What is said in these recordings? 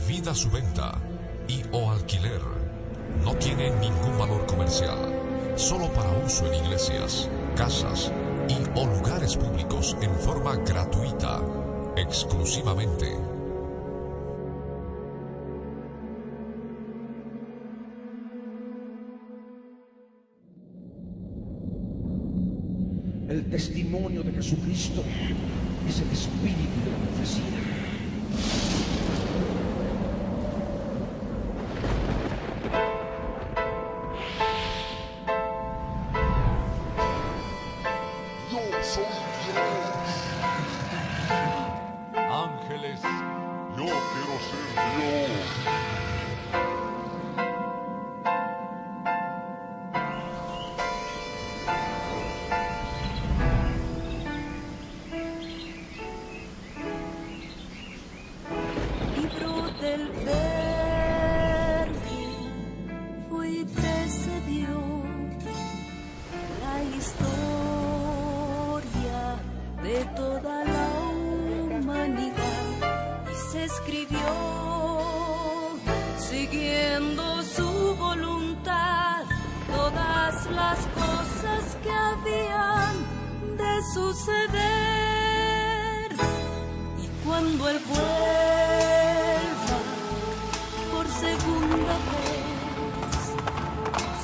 prohibida su venta y o alquiler. No tiene ningún valor comercial, solo para uso en iglesias, casas y o lugares públicos en forma gratuita, exclusivamente. El testimonio de Jesucristo es el espíritu de la profecía. Yo soy Dios. Ángeles, yo quiero ser Dios. Libro del Verbo fue y precedió la historia de toda la humanidad y se escribió siguiendo su voluntad todas las cosas que habían de suceder. Y cuando él vuelva por segunda vez,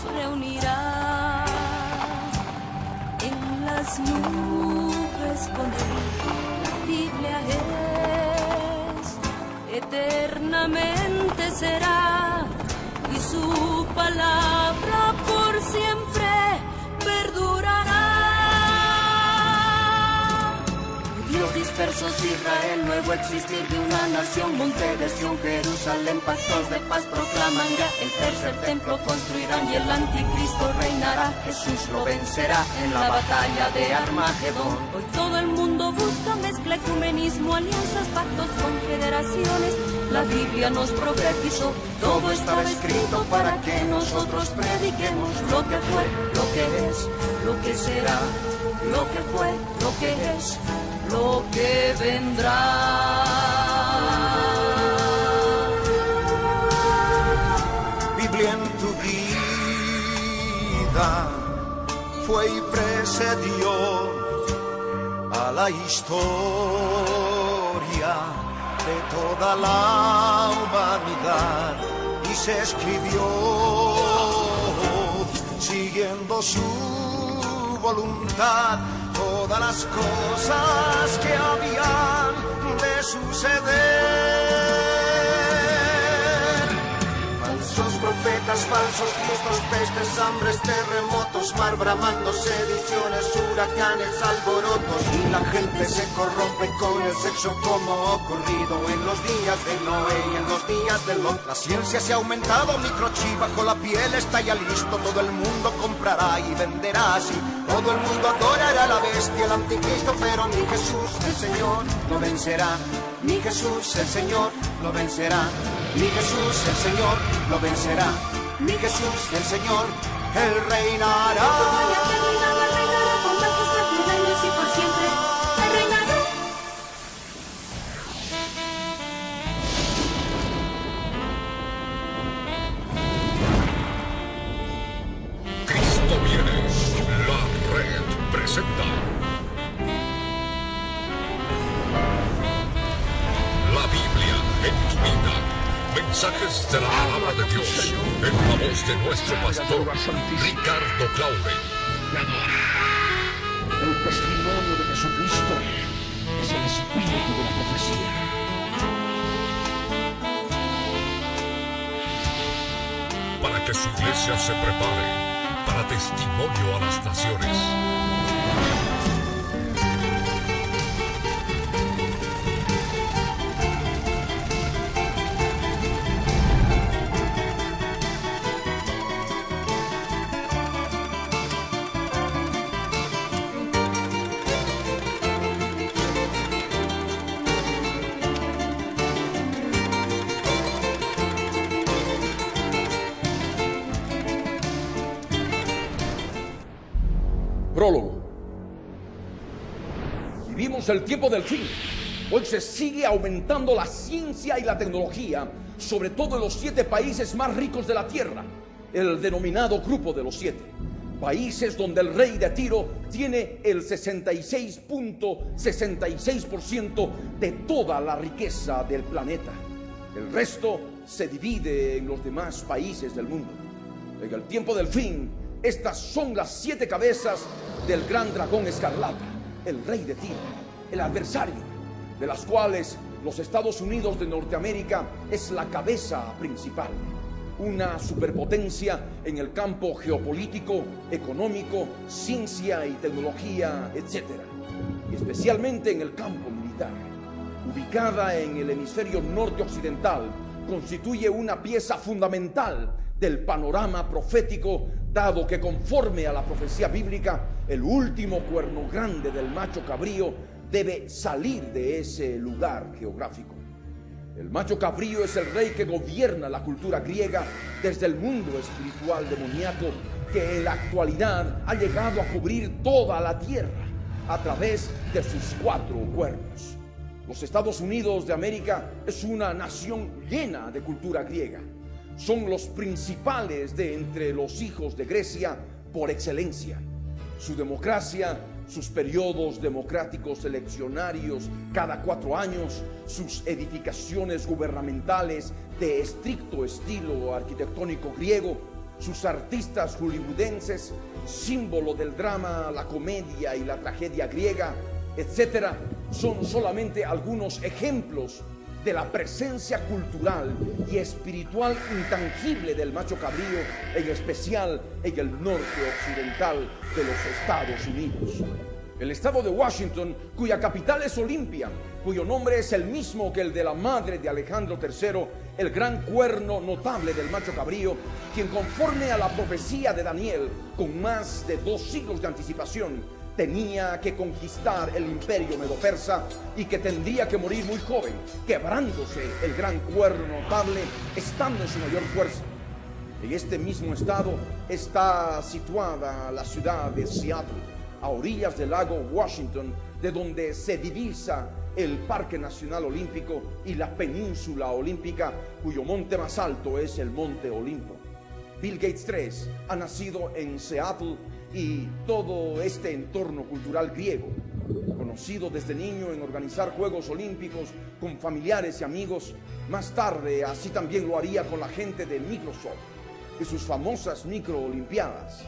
se reunirá en las nubes con él. La Biblia es, eternamente será, y su palabra por siempre perdurará. Dios dispersos Israel, nuevo existir de una nación, monte de Sión, Jerusalén, pactos de paz proclaman ya, el tercer templo construirán y el anticristo reinará, Jesús lo vencerá en la batalla de Armagedón. Hoy todo el mundo busca mezcla, ecumenismo, alianzas, pactos, confederaciones, la Biblia nos profetizó, todo estaba escrito para que nosotros prediquemos lo que fue, lo que es, lo que será, lo que fue, lo que es, lo que vendrá. Biblia en tu vida fue y precedió a la historia de toda la humanidad y se escribió siguiendo su voluntad todas las cosas que habían de suceder. Falsos profetas, falsos cristos, pestes, hambres, terremotos, mar bramando, sediciones, huracanes, alborotos, y la gente se corrompe con el sexo como ocurrido en los días de Noé y en los días de Lot. La ciencia se ha aumentado, microchip bajo la piel está ya listo, todo el mundo comprará y venderá así. Todo el mundo adorará a la bestia, el anticristo, pero mi Jesús, el Señor, lo vencerá. Mi Jesús, el Señor, lo vencerá. Mi Jesús, el Señor, lo vencerá. Mi Jesús, el Señor, Él reinará. Reinará con majestad mil años y por siempre. Él reinará. Cristo viene. La red presenta la Biblia en tu vida. Mensajes de la palabra de Dios en la voz de nuestro pastor Ricardo Claure. El testimonio de Jesucristo es el espíritu de la profecía. Para que su iglesia se prepare para testimonio a las naciones. Prólogo. Vivimos el tiempo del fin. Hoy se sigue aumentando la ciencia y la tecnología. sobre todo en los 7 países más ricos de la tierra, el denominado Grupo de los 7. Países donde el rey de Tiro tiene el 66.66% de toda la riqueza del planeta. El resto se divide en los demás países del mundo. En el tiempo del fin, estas son las 7 cabezas del gran dragón escarlata, el rey de Tiro, el adversario, de las cuales los Estados Unidos de Norteamérica es la cabeza principal. Una superpotencia en el campo geopolítico, económico, ciencia y tecnología, etc. Y especialmente en el campo militar. Ubicada en el hemisferio norte occidental, constituye una pieza fundamental del panorama profético, dado que conforme a la profecía bíblica, el último cuerno grande del macho cabrío debe salir de ese lugar geográfico. El macho cabrío es el rey que gobierna la cultura griega desde el mundo espiritual demoníaco que en la actualidad ha llegado a cubrir toda la tierra a través de sus 4 cuernos. Los Estados Unidos de América es una nación llena de cultura griega. Son los principales de entre los hijos de Grecia por excelencia. Su democracia, sus periodos democráticos eleccionarios cada 4 años, sus edificaciones gubernamentales de estricto estilo arquitectónico griego, sus artistas hollywoodenses, símbolo del drama, la comedia y la tragedia griega, etc., son solamente algunos ejemplos de la presencia cultural y espiritual intangible del macho cabrío, en especial en el norte occidental de los Estados Unidos. El estado de Washington, cuya capital es Olimpia, cuyo nombre es el mismo que el de la madre de Alejandro III, el gran cuerno notable del macho cabrío, quien conforme a la profecía de Daniel, con más de 2 siglos de anticipación, tenía que conquistar el imperio medo-persa y que tendría que morir muy joven, quebrándose el gran cuerno notable, estando en su mayor fuerza. En este mismo estado está situada la ciudad de Seattle, a orillas del lago Washington, de donde se divisa el Parque Nacional Olímpico y la península olímpica, cuyo monte más alto es el Monte Olimpo. Bill Gates III ha nacido en Seattle y todo este entorno cultural griego, conocido desde niño en organizar Juegos Olímpicos con familiares y amigos, más tarde así también lo haría con la gente de Microsoft y sus famosas microolimpiadas.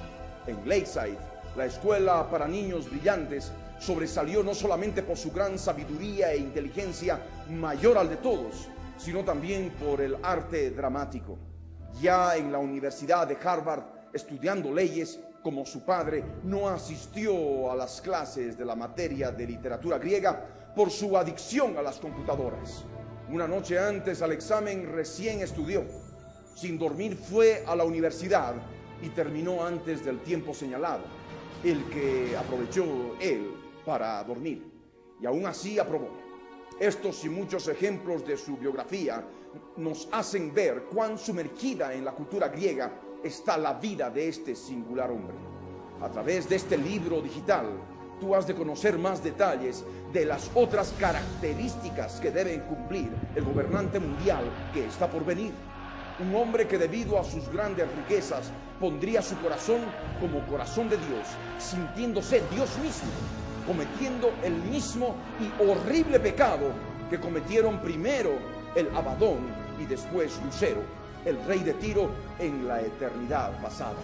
En Lakeside, la escuela para niños brillantes sobresalió no solamente por su gran sabiduría e inteligencia, mayor al de todos, sino también por el arte dramático. Ya en la Universidad de Harvard, estudiando leyes, como su padre, no asistió a las clases de la materia de literatura griega por su adicción a las computadoras. Una noche antes al examen recién estudió. Sin dormir fue a la universidad y terminó antes del tiempo señalado, el que aprovechó él para dormir. Y aún así aprobó. Estos y muchos ejemplos de su biografía nos hacen ver cuán sumergida en la cultura griega está la vida de este singular hombre. A través de este libro digital, tú has de conocer más detalles de las otras características que deben cumplir el gobernante mundial que está por venir. Un hombre que debido a sus grandes riquezas pondría su corazón como corazón de Dios, sintiéndose Dios mismo, cometiendo el mismo y horrible pecado que cometieron primero el Abadón y después Lucero, el rey de Tiro, en la eternidad pasada.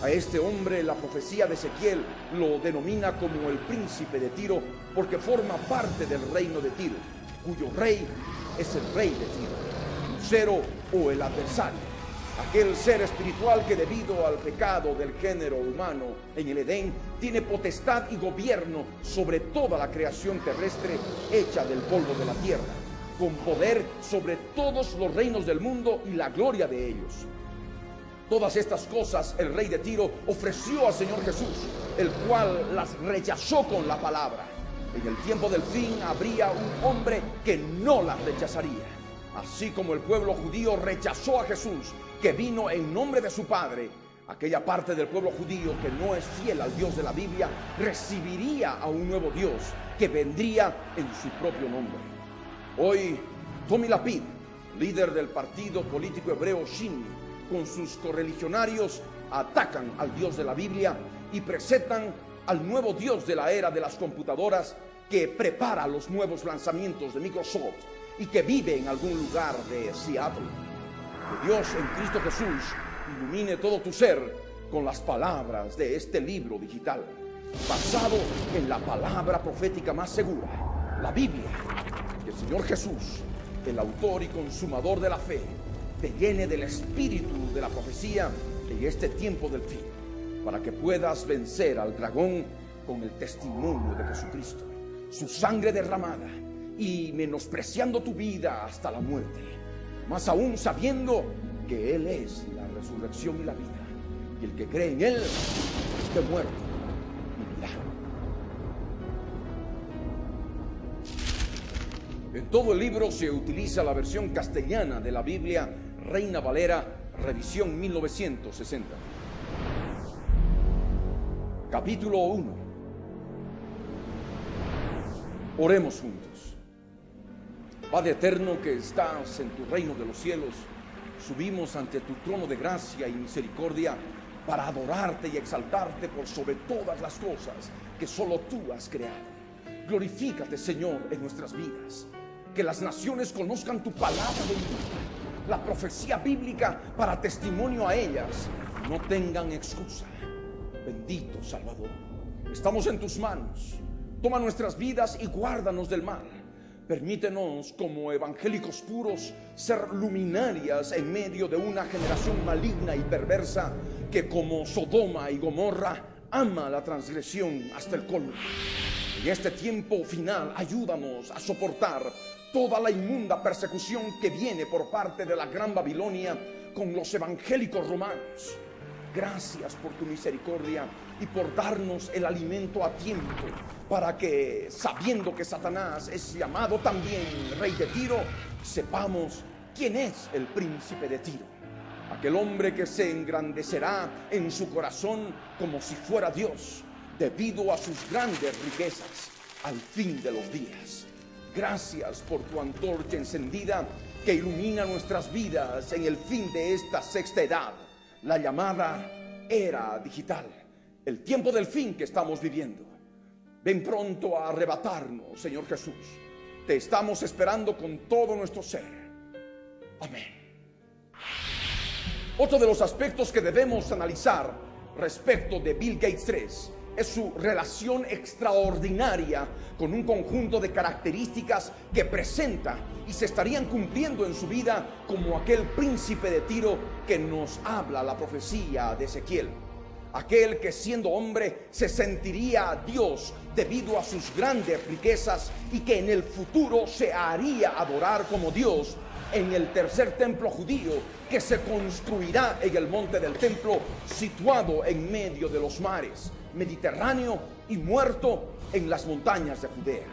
A este hombre la profecía de Ezequiel lo denomina como el príncipe de Tiro porque forma parte del reino de Tiro, cuyo rey es el rey de Tiro, Lucero o el adversario, aquel ser espiritual que debido al pecado del género humano en el Edén tiene potestad y gobierno sobre toda la creación terrestre hecha del polvo de la tierra, con poder sobre todos los reinos del mundo y la gloria de ellos. Todas estas cosas el rey de Tiro ofreció al Señor Jesús, el cual las rechazó con la palabra. En el tiempo del fin habría un hombre que no las rechazaría. Así como el pueblo judío rechazó a Jesús, que vino en nombre de su Padre, aquella parte del pueblo judío que no es fiel al Dios de la Biblia recibiría a un nuevo Dios que vendría en su propio nombre. Hoy Tommy Lapid, líder del partido político hebreo Shin, con sus correligionarios, atacan al Dios de la Biblia y presentan al nuevo Dios de la era de las computadoras, que prepara los nuevos lanzamientos de Microsoft y que vive en algún lugar de Seattle. Que Dios en Cristo Jesús ilumine todo tu ser con las palabras de este libro digital, basado en la palabra profética más segura, la Biblia. Que el Señor Jesús, el autor y consumador de la fe, te llene del espíritu de la profecía en este tiempo del fin, para que puedas vencer al dragón con el testimonio de Jesucristo, su sangre derramada, y menospreciando tu vida hasta la muerte, más aún sabiendo que Él es la resurrección y la vida, y el que cree en Él, esté muerto, vivirá. En todo el libro se utiliza la versión castellana de la Biblia Reina Valera, revisión 1960. Capítulo 1. Oremos juntos. Padre eterno que estás en tu reino de los cielos, subimos ante tu trono de gracia y misericordia para adorarte y exaltarte por sobre todas las cosas que solo tú has creado. Glorifícate, Señor, en nuestras vidas. Que las naciones conozcan tu palabra bendita, la profecía bíblica para testimonio a ellas, no tengan excusa. Bendito Salvador, estamos en tus manos. Toma nuestras vidas y guárdanos del mal. Permítenos, como evangélicos puros, ser luminarias en medio de una generación maligna y perversa que, como Sodoma y Gomorra, ama la transgresión hasta el colmo. En este tiempo final, ayúdanos a soportar toda la inmunda persecución que viene por parte de la Gran Babilonia con los evangélicos romanos. Gracias por tu misericordia y por darnos el alimento a tiempo, para que, sabiendo que Satanás es llamado también rey de Tiro, sepamos quién es el príncipe de Tiro, aquel hombre que se engrandecerá en su corazón como si fuera Dios, debido a sus grandes riquezas al fin de los días. Gracias por tu antorcha encendida que ilumina nuestras vidas en el fin de esta sexta edad, la llamada era digital, el tiempo del fin que estamos viviendo. Ven pronto a arrebatarnos, Señor Jesús. Te estamos esperando con todo nuestro ser. Amén. Otro de los aspectos que debemos analizar respecto de Bill Gates 3 es su relación extraordinaria con un conjunto de características que presenta y se estarían cumpliendo en su vida, como aquel príncipe de Tiro que nos habla la profecía de Ezequiel. Aquel que, siendo hombre, se sentiría Dios debido a sus grandes riquezas y que en el futuro se haría adorar como Dios en el tercer templo judío, que se construirá en el monte del templo, situado en medio de los mares Mediterráneo y muerto en las montañas de Judea.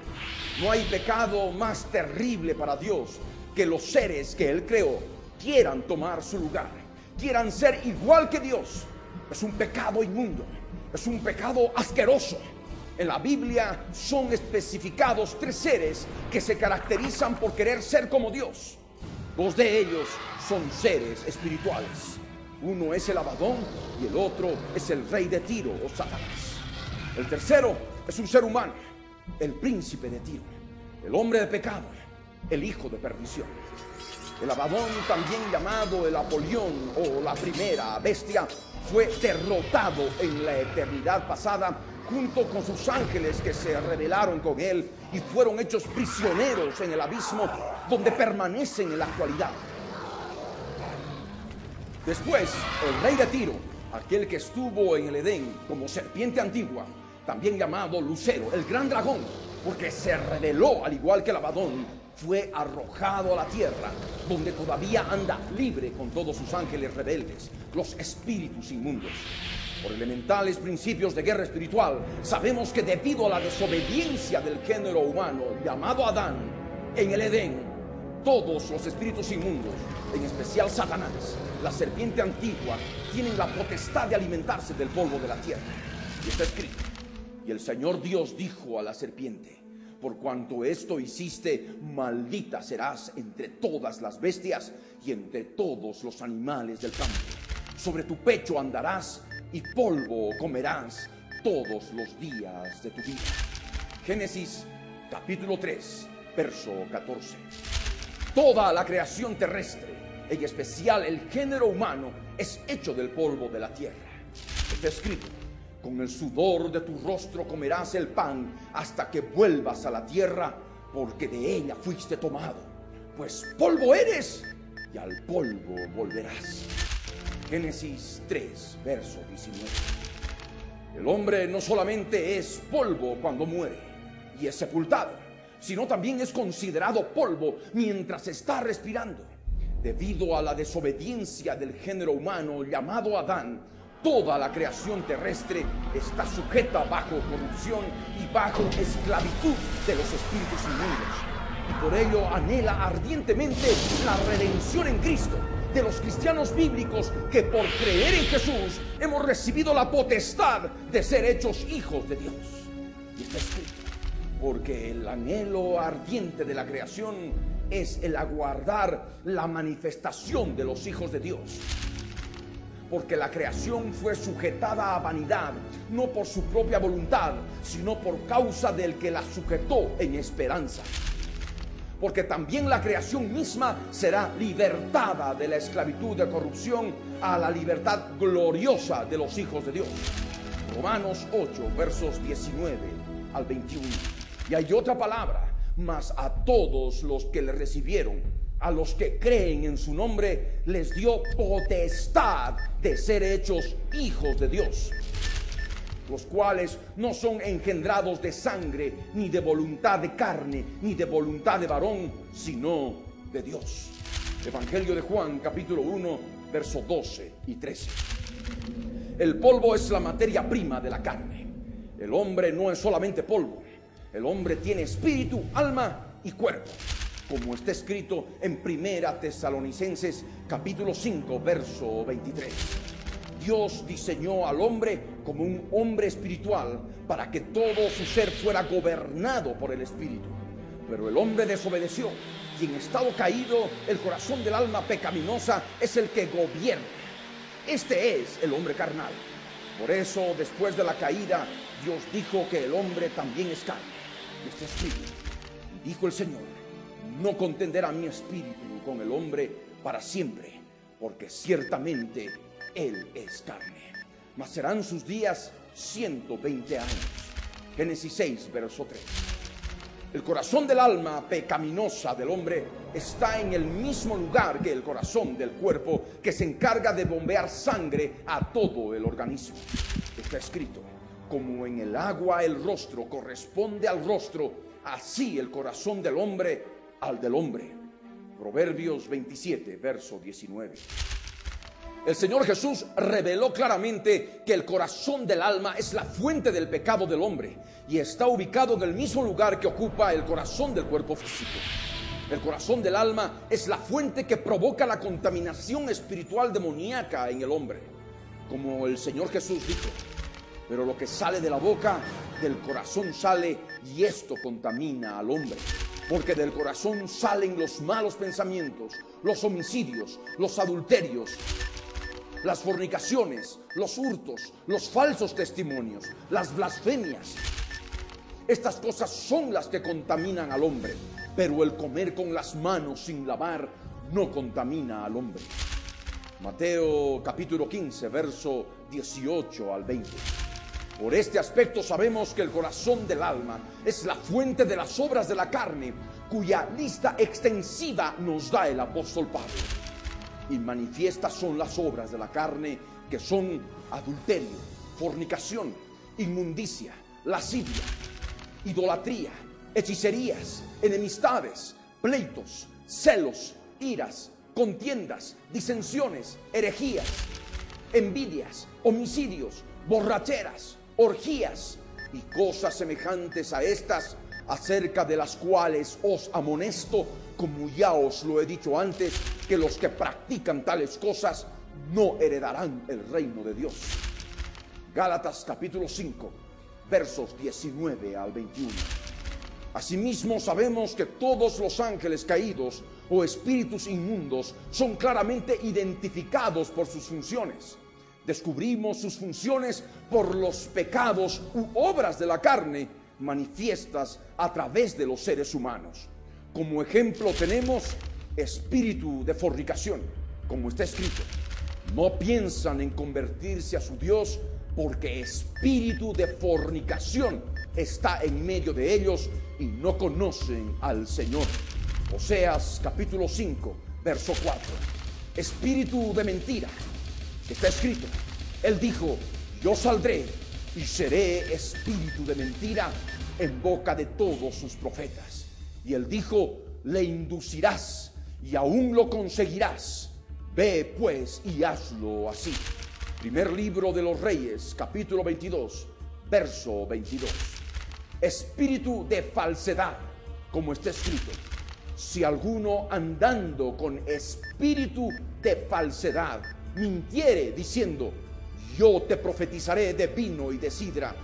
No hay pecado más terrible para Dios que los seres que Él creó quieran tomar su lugar, quieran ser igual que Dios. Es un pecado inmundo, es un pecado asqueroso. En la Biblia son especificados 3 seres que se caracterizan por querer ser como Dios. 2 de ellos son seres espirituales. Uno es el Abadón y el otro es el rey de Tiro o Satanás. El tercero es un ser humano, el príncipe de Tiro, el hombre de pecado, el hijo de perdición. El Abadón, también llamado el Apolión o la primera bestia, fue derrotado en la eternidad pasada junto con sus ángeles que se rebelaron con él y fueron hechos prisioneros en el abismo, donde permanecen en la actualidad. Después, el rey de Tiro, aquel que estuvo en el Edén como serpiente antigua, también llamado Lucero, el gran dragón, porque se rebeló al igual que el Abadón, fue arrojado a la tierra, donde todavía anda libre con todos sus ángeles rebeldes, los espíritus inmundos. Por elementales principios de guerra espiritual, sabemos que debido a la desobediencia del género humano llamado Adán en el Edén, todos los espíritus inmundos, en especial Satanás, la serpiente antigua, tienen la potestad de alimentarse del polvo de la tierra. Y está escrito: y el Señor Dios dijo a la serpiente: Por cuanto esto hiciste, maldita serás entre todas las bestias y entre todos los animales del campo. Sobre tu pecho andarás y polvo comerás todos los días de tu vida. Génesis capítulo 3, verso 14. Toda la creación terrestre, en especial el género humano, es hecho del polvo de la tierra. Está escrito: con el sudor de tu rostro comerás el pan hasta que vuelvas a la tierra, porque de ella fuiste tomado, pues polvo eres y al polvo volverás. Génesis 3, verso 19. El hombre no solamente es polvo cuando muere y es sepultado, sino también es considerado polvo mientras está respirando. Debido a la desobediencia del género humano llamado Adán, toda la creación terrestre está sujeta bajo corrupción y bajo esclavitud de los espíritus inmundos. Y por ello anhela ardientemente la redención en Cristo de los cristianos bíblicos que por creer en Jesús hemos recibido la potestad de ser hechos hijos de Dios. Y está escrito: porque el anhelo ardiente de la creación es el aguardar la manifestación de los hijos de Dios. Porque la creación fue sujetada a vanidad, no por su propia voluntad, sino por causa del que la sujetó en esperanza. Porque también la creación misma será libertada de la esclavitud de corrupción a la libertad gloriosa de los hijos de Dios. Romanos 8, versos 19 al 21. Y hay otra palabra: mas a todos los que le recibieron, a los que creen en su nombre, les dio potestad de ser hechos hijos de Dios, los cuales no son engendrados de sangre, ni de voluntad de carne, ni de voluntad de varón, sino de Dios. Evangelio de Juan, capítulo 1, versos 12 y 13. El polvo es la materia prima de la carne. El hombre no es solamente polvo. El hombre tiene espíritu, alma y cuerpo, como está escrito en Primera Tesalonicenses capítulo 5, verso 23. Dios diseñó al hombre como un hombre espiritual para que todo su ser fuera gobernado por el espíritu. Pero el hombre desobedeció y en estado caído el corazón del alma pecaminosa es el que gobierna. Este es el hombre carnal. Por eso, después de la caída, Dios dijo que el hombre también es carne. Y está escrito: y dijo el Señor: no contenderá mi espíritu con el hombre para siempre, porque ciertamente él es carne, mas serán sus días 120 años. Génesis 6, verso 3. El corazón del alma pecaminosa del hombre está en el mismo lugar que el corazón del cuerpo, que se encarga de bombear sangre a todo el organismo. Está escrito: como en el agua el rostro corresponde al rostro, así el corazón del hombre al del hombre. Proverbios 27, verso 19. El Señor Jesús reveló claramente que el corazón del alma es la fuente del pecado del hombre y está ubicado en el mismo lugar que ocupa el corazón del cuerpo físico. El corazón del alma es la fuente que provoca la contaminación espiritual demoníaca en el hombre. Como el Señor Jesús dijo: pero lo que sale de la boca, del corazón sale, y esto contamina al hombre. Porque del corazón salen los malos pensamientos, los homicidios, los adulterios, las fornicaciones, los hurtos, los falsos testimonios, las blasfemias. Estas cosas son las que contaminan al hombre, pero el comer con las manos sin lavar no contamina al hombre. Mateo capítulo 15, verso 18 al 20. Por este aspecto sabemos que el corazón del alma es la fuente de las obras de la carne, cuya lista extensiva nos da el apóstol Pablo. Y manifiestas son las obras de la carne, que son adulterio, fornicación, inmundicia, lascivia, idolatría, hechicerías, enemistades, pleitos, celos, iras, contiendas, disensiones, herejías, envidias, homicidios, borracheras, orgías y cosas semejantes a estas, acerca de las cuales os amonesto, como ya os lo he dicho antes, que los que practican tales cosas no heredarán el reino de Dios. Gálatas capítulo 5, versos 19 al 21. Asimismo sabemos que todos los ángeles caídos o espíritus inmundos son claramente identificados por sus funciones. Descubrimos sus funciones por los pecados u obras de la carne manifiestas a través de los seres humanos. Como ejemplo tenemos espíritu de fornicación, como está escrito: no piensan en convertirse a su Dios, porque espíritu de fornicación está en medio de ellos y no conocen al Señor. Oseas capítulo 5, verso 4. Espíritu de mentira, está escrito: Él dijo: yo saldré y seré espíritu de mentira en boca de todos sus profetas. Y Él dijo: le inducirás y aún lo conseguirás. Ve pues y hazlo así. Primer libro de los Reyes, capítulo 22, verso 22. Espíritu de falsedad, como está escrito: si alguno andando con espíritu de falsedad mintiere diciendo: yo te profetizaré de vino y de sidra,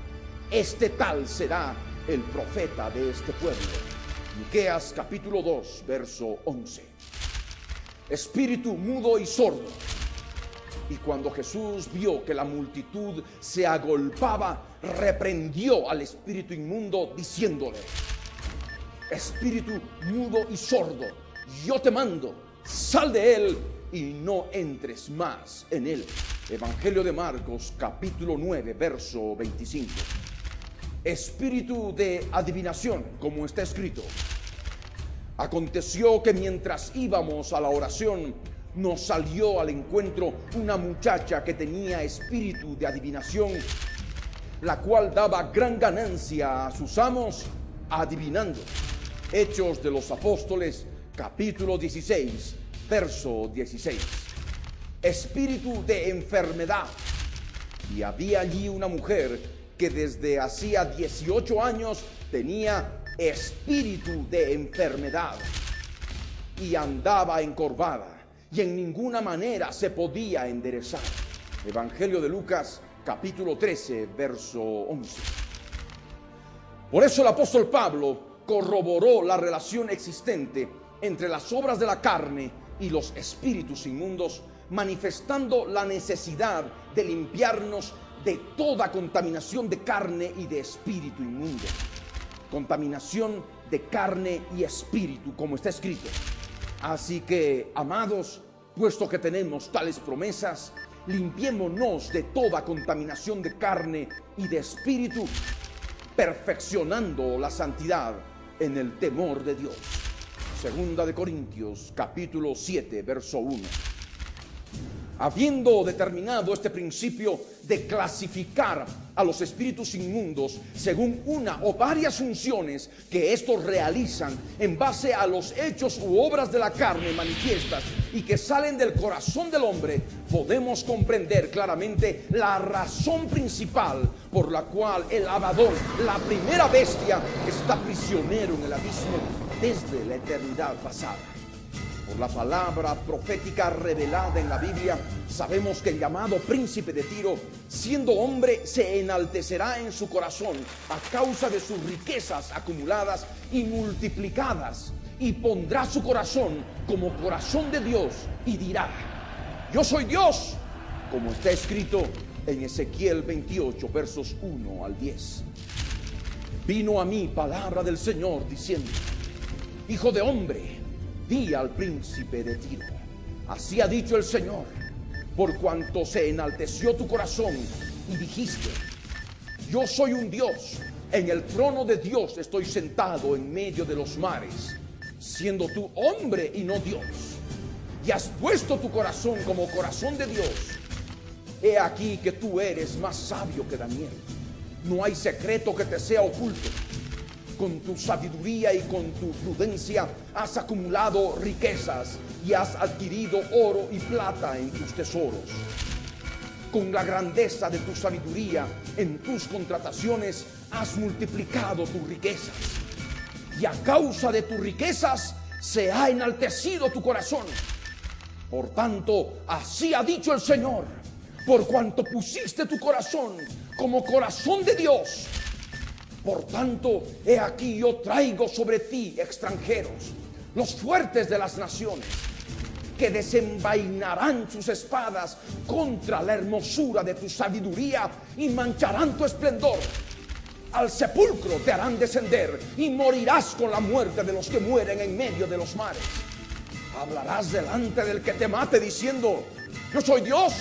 este tal será el profeta de este pueblo. Miqueas capítulo 2, verso 11. Espíritu mudo y sordo. Y cuando Jesús vio que la multitud se agolpaba, reprendió al espíritu inmundo diciéndole: espíritu mudo y sordo, yo te mando, sal de él y no entres más en él. Evangelio de Marcos capítulo 9, verso 25. Espíritu de adivinación, como está escrito: aconteció que mientras íbamos a la oración, nos salió al encuentro una muchacha que tenía espíritu de adivinación, la cual daba gran ganancia a sus amos adivinando. Hechos de los Apóstoles capítulo 16, verso 16. Espíritu de enfermedad. Y había allí una mujer que desde hacía 18 años tenía espíritu de enfermedad y andaba encorvada y en ninguna manera se podía enderezar. Evangelio de Lucas capítulo 13, verso 11. Por eso el apóstol Pablo corroboró la relación existente entre las obras de la carne y los espíritus inmundos, manifestando la necesidad de limpiarnos de toda contaminación de carne y de espíritu inmundo. Contaminación de carne y espíritu, como está escrito: así que, amados, puesto que tenemos tales promesas, limpiémonos de toda contaminación de carne y de espíritu, perfeccionando la santidad en el temor de Dios. Segunda de Corintios capítulo 7, verso 1. Habiendo determinado este principio de clasificar a los espíritus inmundos según una o varias funciones que estos realizan en base a los hechos u obras de la carne manifiestas y que salen del corazón del hombre, podemos comprender claramente la razón principal por la cual el Abadón, la primera bestia, está prisionero en el abismo desde la eternidad pasada. Por la palabra profética revelada en la Biblia, sabemos que el llamado príncipe de Tiro, siendo hombre, se enaltecerá en su corazón a causa de sus riquezas acumuladas y multiplicadas, y pondrá su corazón como corazón de Dios y dirá: yo soy Dios, como está escrito en Ezequiel 28, versos 1 al 10. Vino a mí palabra del Señor diciendo: hijo de hombre, di al príncipe de Tiro: así ha dicho el Señor, por cuanto se enalteció tu corazón y dijiste: yo soy un Dios, en el trono de Dios estoy sentado en medio de los mares, siendo tú hombre y no Dios, y has puesto tu corazón como corazón de Dios. He aquí que tú eres más sabio que Daniel, no hay secreto que te sea oculto. Con tu sabiduría y con tu prudencia has acumulado riquezas y has adquirido oro y plata en tus tesoros. Con la grandeza de tu sabiduría en tus contrataciones has multiplicado tus riquezas. Y a causa de tus riquezas se ha enaltecido tu corazón. Por tanto, así ha dicho el Señor: por cuanto pusiste tu corazón como corazón de Dios, Por tanto, he aquí yo traigo sobre ti extranjeros, los fuertes de las naciones, que desenvainarán sus espadas contra la hermosura de tu sabiduría y mancharán tu esplendor. Al sepulcro te harán descender y morirás con la muerte de los que mueren en medio de los mares. Hablarás delante del que te mate diciendo: yo soy Dios.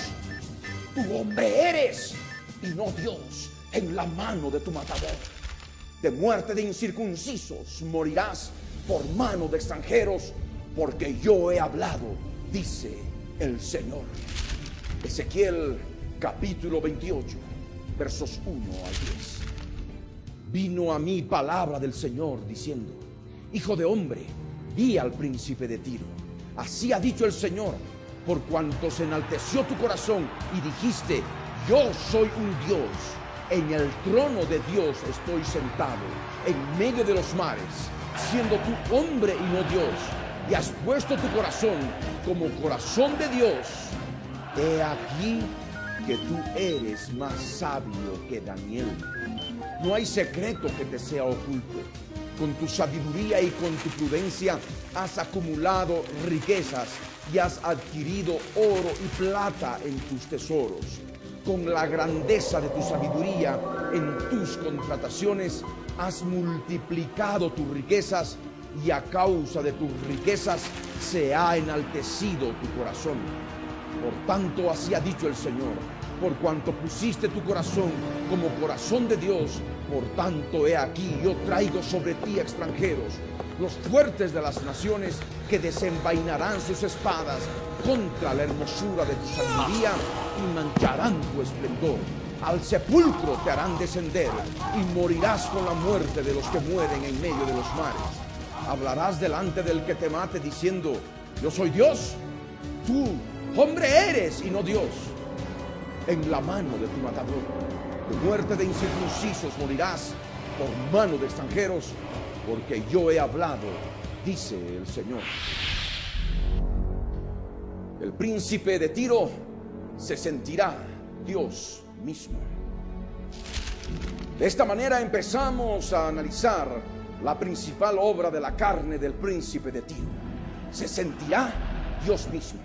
Tú hombre eres y no Dios, en la mano de tu matador. De muerte de incircuncisos morirás por mano de extranjeros, porque yo he hablado, dice el Señor. Ezequiel capítulo 28, versos 1 al 10. Vino a mí palabra del Señor diciendo: hijo de hombre, di al príncipe de Tiro, así ha dicho el Señor, por cuanto se enalteció tu corazón y dijiste: yo soy un Dios, en el trono de Dios estoy sentado, en medio de los mares, siendo tú hombre y no Dios, y has puesto tu corazón como corazón de Dios. He aquí que tú eres más sabio que Daniel. No hay secreto que te sea oculto. Con tu sabiduría y con tu prudencia has acumulado riquezas y has adquirido oro y plata en tus tesoros. Con la grandeza de tu sabiduría en tus contrataciones has multiplicado tus riquezas, y a causa de tus riquezas se ha enaltecido tu corazón. Por tanto, así ha dicho el Señor: por cuanto pusiste tu corazón como corazón de Dios, por tanto he aquí yo traigo sobre ti extranjeros, los fuertes de las naciones, que desenvainarán sus espadas contra la hermosura de tu sabiduría y mancharán tu esplendor. Al sepulcro te harán descender y morirás con la muerte de los que mueren en medio de los mares. Hablarás delante del que te mate diciendo: yo soy Dios. Tú hombre eres y no Dios, en la mano de tu matador. De muerte de incircuncisos morirás por mano de extranjeros, porque yo he hablado, dice el Señor. El príncipe de Tiro se sentirá Dios mismo. De esta manera empezamos a analizar la principal obra de la carne del príncipe de Tiro. Se sentirá Dios mismo.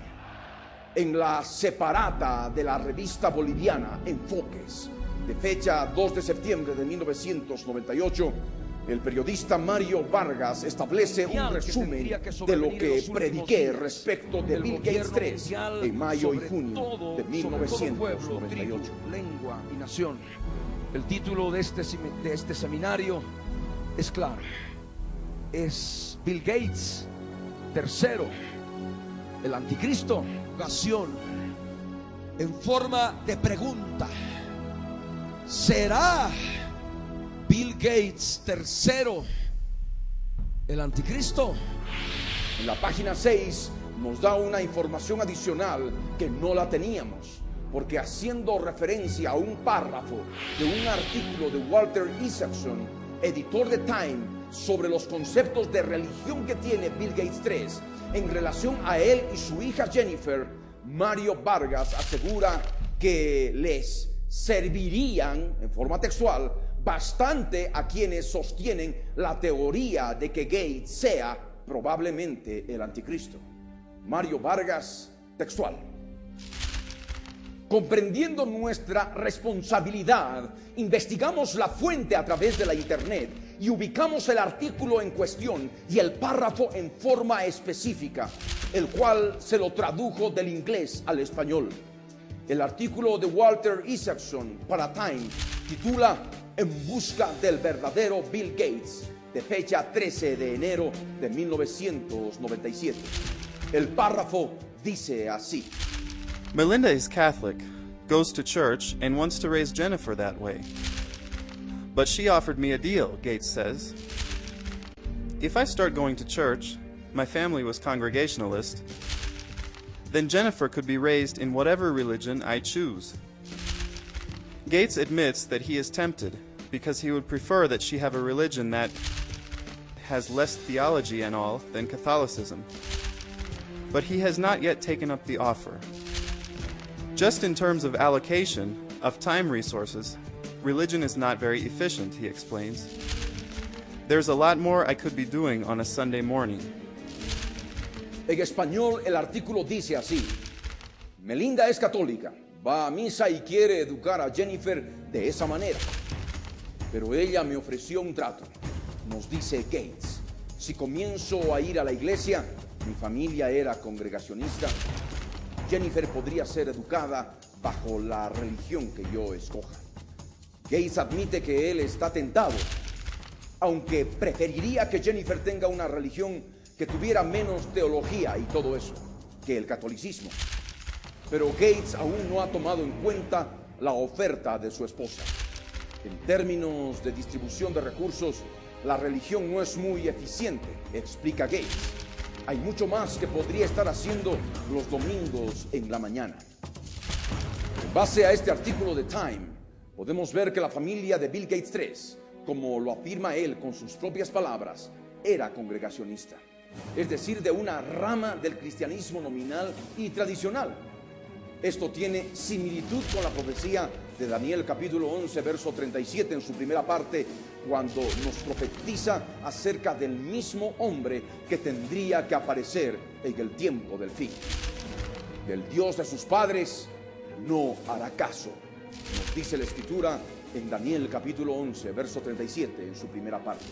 En la separata de la revista boliviana Enfoques, de fecha 2 de septiembre de 1998, el periodista Mario Vargas establece un resumen de lo que prediqué respecto de Bill Gates 3 en mayo y junio de 1998. Lengua y nación. El título de este seminario es claro: es Bill Gates tercero, el anticristo. Ocasión en forma de pregunta: ¿será Bill Gates tercero el anticristo? En la página 6 nos da una información adicional que no la teníamos, porque haciendo referencia a un párrafo de un artículo de Walter Isaacson, editor de Time, sobre los conceptos de religión que tiene Bill Gates 3 en relación a él y su hija Jennifer, Mario Vargas asegura que les servirían, en forma textual, bastante a quienes sostienen la teoría de que Gates sea probablemente el anticristo. Mario Vargas, textual: comprendiendo nuestra responsabilidad, investigamos la fuente a través de la internet y ubicamos el artículo en cuestión y el párrafo en forma específica, el cual se lo tradujo del inglés al español. El artículo de Walter Isaacson para Time titula En busca del verdadero Bill Gates, de fecha 13 de enero de 1997. El párrafo dice así: Melinda is Catholic, goes to church, and wants to raise Jennifer that way. But she offered me a deal, Gates says. If I start going to church, my family was Congregationalist, then Jennifer could be raised in whatever religion I choose. Gates admits that he is tempted because he would prefer that she have a religion that has less theology and all than Catholicism. But he has not yet taken up the offer. Just in terms of allocation of time resources, Religion is not very efficient, he explains. There's a lot more I could be doing on a Sunday morning. En español, el artículo dice así: Melinda es católica, va a misa y quiere educar a Jennifer de esa manera. Pero ella me ofreció un trato. Nos dice Gates: si comienzo a ir a la iglesia, mi familia era congregacionista, Jennifer podría ser educada bajo la religión que yo escoja. Gates admite que él está tentado, aunque preferiría que Jennifer tenga una religión que tuviera menos teología y todo eso que el catolicismo. Pero Gates aún no ha tomado en cuenta la oferta de su esposa. En términos de distribución de recursos, la religión no es muy eficiente, explica Gates. Hay mucho más que podría estar haciendo los domingos en la mañana. En base a este artículo de Time, podemos ver que la familia de Bill Gates III, como lo afirma él con sus propias palabras, era congregacionista, es decir, de una rama del cristianismo nominal y tradicional. Esto tiene similitud con la profecía de Daniel capítulo 11, verso 37 en su primera parte, cuando nos profetiza acerca del mismo hombre que tendría que aparecer en el tiempo del fin. Del Dios de sus padres no hará caso, nos dice la Escritura en Daniel capítulo 11, verso 37 en su primera parte.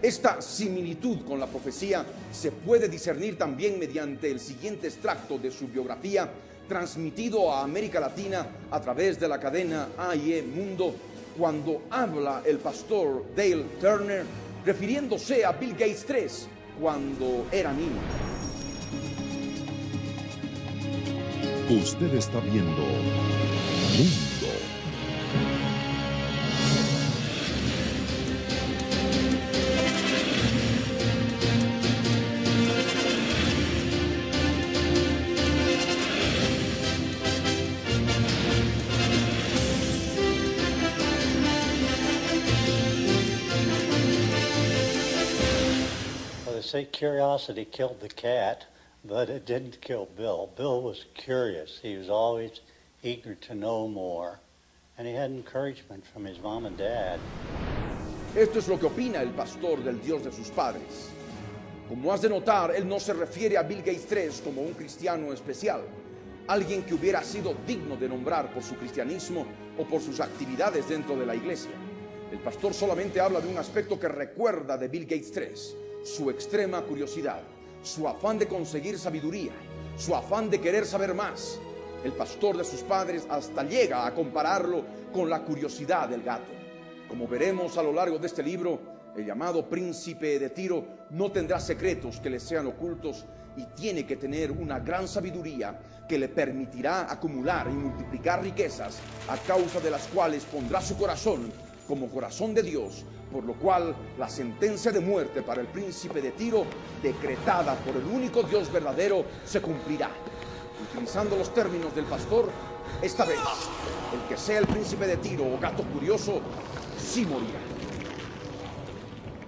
Esta similitud con la profecía se puede discernir también mediante el siguiente extracto de su biografía, transmitido a América Latina a través de la cadena AIE Mundo, cuando habla el pastor Dale Turner refiriéndose a Bill Gates III cuando era niño. Usted está viendo Mundo. Say curiosity killed the cat, but it didn't kill Bill. Bill was curious. He was always eager to know more, and he had encouragement from his mom and dad. Esto es lo que opina el pastor del Dios de sus padres. Como has de notar, él no se refiere a Bill Gates III como un cristiano especial, alguien que hubiera sido digno de nombrar por su cristianismo o por sus actividades dentro de la iglesia. El pastor solamente habla de un aspecto que recuerda de Bill Gates III: su extrema curiosidad, su afán de conseguir sabiduría, su afán de querer saber más. El pastor de sus padres hasta llega a compararlo con la curiosidad del gato. Como veremos a lo largo de este libro, el llamado príncipe de Tiro no tendrá secretos que le sean ocultos y tiene que tener una gran sabiduría que le permitirá acumular y multiplicar riquezas, a causa de las cuales pondrá su corazón como corazón de Dios, por lo cual la sentencia de muerte para el príncipe de Tiro, decretada por el único Dios verdadero, se cumplirá. Utilizando los términos del pastor, esta vez, el que sea el príncipe de Tiro o gato curioso, sí morirá.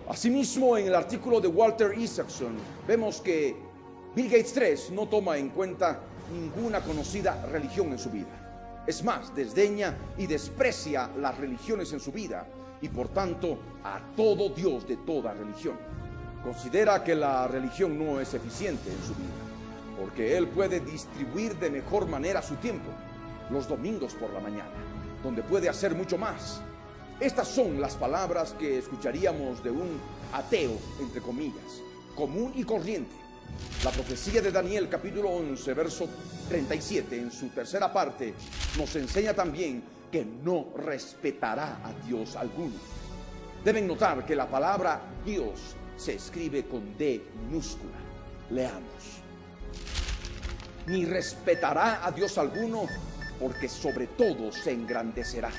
Asimismo, en el artículo de Walter Isaacson, vemos que Bill Gates III no toma en cuenta ninguna conocida religión en su vida. Es más, desdeña y desprecia las religiones en su vida y por tanto a todo Dios de toda religión. Considera que la religión no es eficiente en su vida, porque él puede distribuir de mejor manera su tiempo, los domingos por la mañana, donde puede hacer mucho más. Estas son las palabras que escucharíamos de un ateo, entre comillas, común y corriente. La profecía de Daniel capítulo 11 verso 37 en su tercera parte nos enseña también que no respetará a Dios alguno. Deben notar que la palabra Dios se escribe con D minúscula. Leamos: ni respetará a Dios alguno, porque sobre todo se engrandecerá.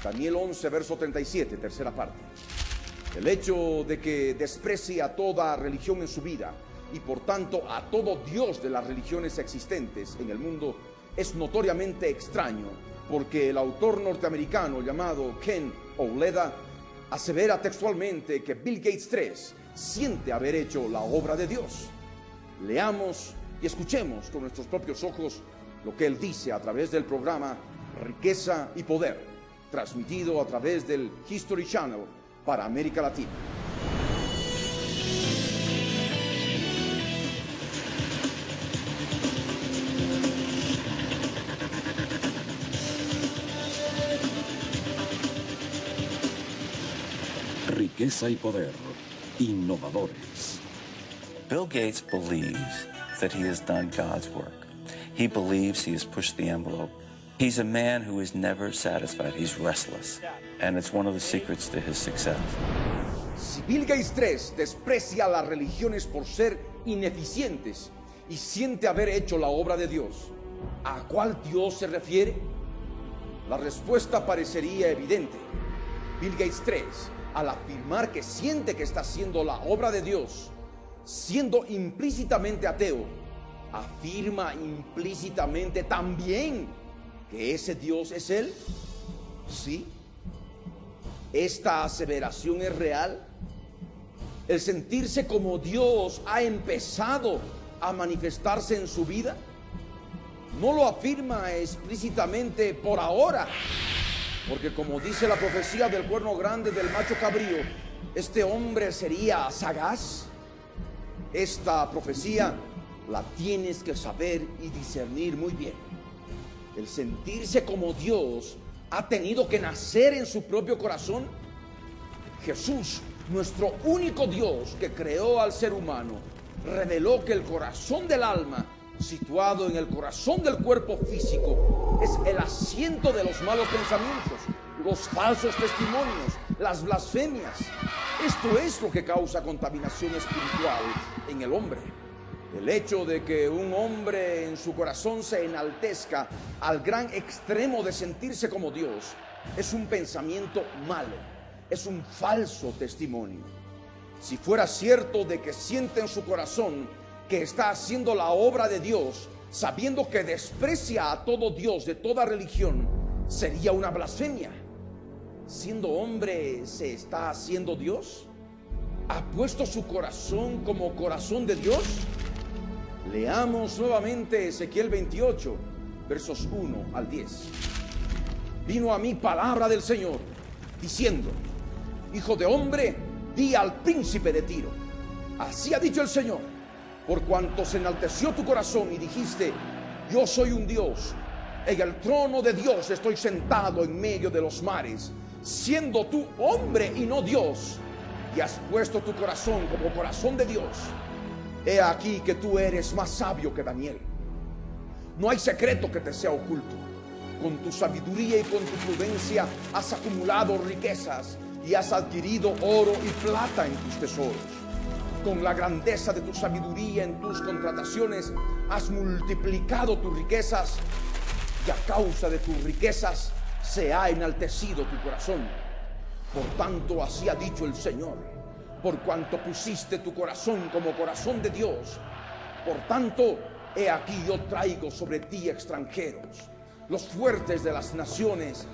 Daniel 11 verso 37, tercera parte. El hecho de que desprecie a toda religión en su vida y por tanto a todo Dios de las religiones existentes en el mundo es notoriamente extraño, porque el autor norteamericano llamado Ken Auletta asevera textualmente que Bill Gates III siente haber hecho la obra de Dios. Leamos y escuchemos con nuestros propios ojos lo que él dice a través del programa Riqueza y Poder, transmitido a través del History Channel para América Latina. Riqueza y poder. Innovadores. Bill Gates believes that he has done God's work. He believes he has pushed the envelope. He's a man who is never satisfied. He's restless. And it's one of the secrets to his success. Si Bill Gates III desprecia las religiones por ser ineficientes y siente haber hecho la obra de Dios, ¿a cuál Dios se refiere? La respuesta parecería evidente. Bill Gates III, al afirmar que siente que está haciendo la obra de Dios, siendo implícitamente ateo, afirma implícitamente también que ese Dios es Él. ¿Sí? ¿Esta aseveración es real? ¿El sentirse como Dios ha empezado a manifestarse en su vida? No lo afirma explícitamente por ahora, porque como dice la profecía del cuerno grande del macho cabrío, este hombre sería sagaz. Esta profecía la tienes que saber y discernir muy bien. El sentirse como Dios ha tenido que nacer en su propio corazón. Jesús, nuestro único Dios que creó al ser humano, reveló que el corazón del alma, situado en el corazón del cuerpo físico, es el asiento de los malos pensamientos, los falsos testimonios, las blasfemias. Esto es lo que causa contaminación espiritual en el hombre. El hecho de que un hombre en su corazón se enaltezca al gran extremo de sentirse como Dios es un pensamiento malo, es un falso testimonio. Si fuera cierto de que siente en su corazón que está haciendo la obra de Dios, sabiendo que desprecia a todo Dios de toda religión, sería una blasfemia. Siendo hombre, ¿se está haciendo Dios? ¿Ha puesto su corazón como corazón de Dios? Leamos nuevamente Ezequiel 28, versos 1 al 10. Vino a mí palabra del Señor, diciendo: Hijo de hombre, di al príncipe de Tiro, así ha dicho el Señor, por cuanto se enalteció tu corazón y dijiste: yo soy un Dios, en el trono de Dios estoy sentado en medio de los mares, siendo tú hombre y no Dios, y has puesto tu corazón como corazón de Dios. He aquí que tú eres más sabio que Daniel. No hay secreto que te sea oculto. Con tu sabiduría y con tu prudencia has acumulado riquezas y has adquirido oro y plata en tus tesoros. Con la grandeza de tu sabiduría en tus contrataciones has multiplicado tus riquezas, y a causa de tus riquezas se ha enaltecido tu corazón. Por tanto, así ha dicho el Señor: por cuanto pusiste tu corazón como corazón de Dios, por tanto, he aquí yo traigo sobre ti extranjeros, los fuertes de las naciones,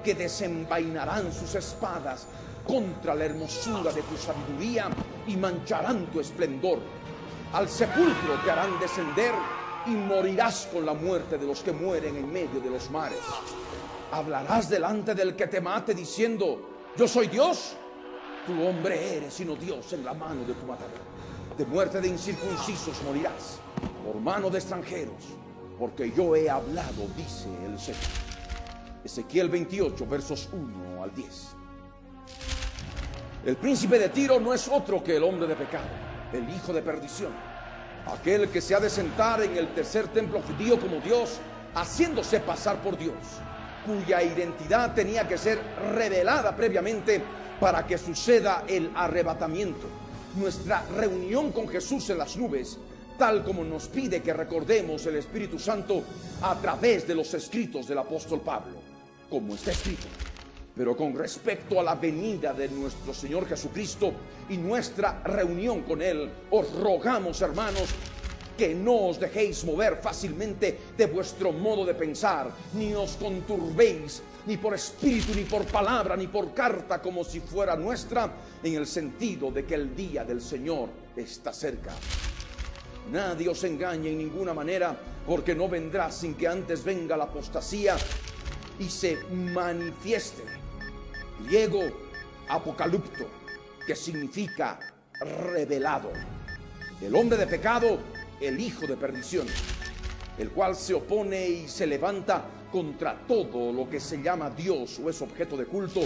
que desenvainarán sus espadas contra la hermosura de tu sabiduría y mancharán tu esplendor. Al sepulcro te harán descender y morirás con la muerte de los que mueren en medio de los mares. Hablarás delante del que te mate diciendo: yo soy Dios. Tu hombre eres, sino Dios en la mano de tu matador. De muerte de incircuncisos morirás, por mano de extranjeros, porque yo he hablado, dice el Señor. Ezequiel 28, versos 1 al 10. El príncipe de Tiro no es otro que el hombre de pecado, el hijo de perdición, aquel que se ha de sentar en el tercer templo judío como Dios, haciéndose pasar por Dios, cuya identidad tenía que ser revelada previamente para que suceda el arrebatamiento, nuestra reunión con Jesús en las nubes, tal como nos pide que recordemos el Espíritu Santo a través de los escritos del apóstol Pablo, como está escrito: pero con respecto a la venida de nuestro Señor Jesucristo y nuestra reunión con Él, os rogamos, hermanos, que no os dejéis mover fácilmente de vuestro modo de pensar, ni os conturbéis, ni por espíritu, ni por palabra, ni por carta, como si fuera nuestra, en el sentido de que el día del Señor está cerca. Nadie os engañe en ninguna manera, porque no vendrá sin que antes venga la apostasía y se manifieste. Griego, apocalipto, que significa revelado. El hombre de pecado, el hijo de perdición, el cual se opone y se levanta contra todo lo que se llama Dios o es objeto de culto,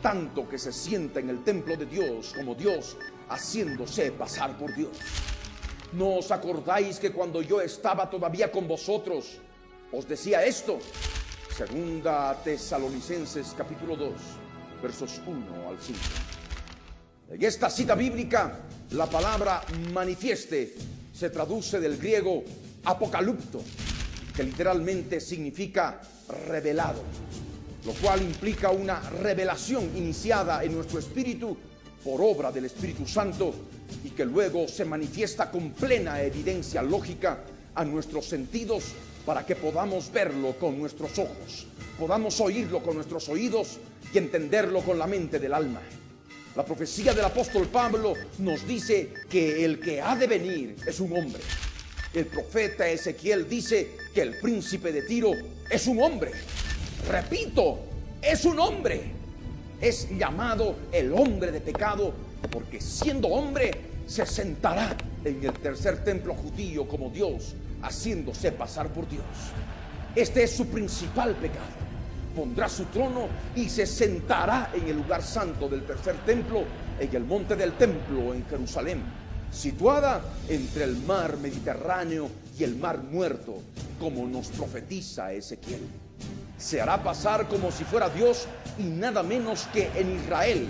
tanto que se sienta en el templo de Dios como Dios, haciéndose pasar por Dios. ¿No os acordáis que cuando yo estaba todavía con vosotros, os decía esto? Segunda Tesalonicenses capítulo 2, versos 1 al 5. En esta cita bíblica, la palabra manifieste se traduce del griego apocalipto, que literalmente significa revelado, lo cual implica una revelación iniciada en nuestro espíritu por obra del Espíritu Santo y que luego se manifiesta con plena evidencia lógica a nuestros sentidos para que podamos verlo con nuestros ojos, podamos oírlo con nuestros oídos y entenderlo con la mente del alma. La profecía del apóstol Pablo nos dice que el que ha de venir es un hombre. El profeta Ezequiel dice que el príncipe de Tiro es un hombre. Repito, es un hombre. Es llamado el hombre de pecado porque siendo hombre se sentará en el tercer templo judío como Dios, haciéndose pasar por Dios. Este es su principal pecado. Pondrá su trono y se sentará en el lugar santo del tercer templo, en el monte del templo en Jerusalén, situada entre el mar Mediterráneo y el mar Muerto, como nos profetiza Ezequiel. Se hará pasar como si fuera Dios y nada menos que en Israel,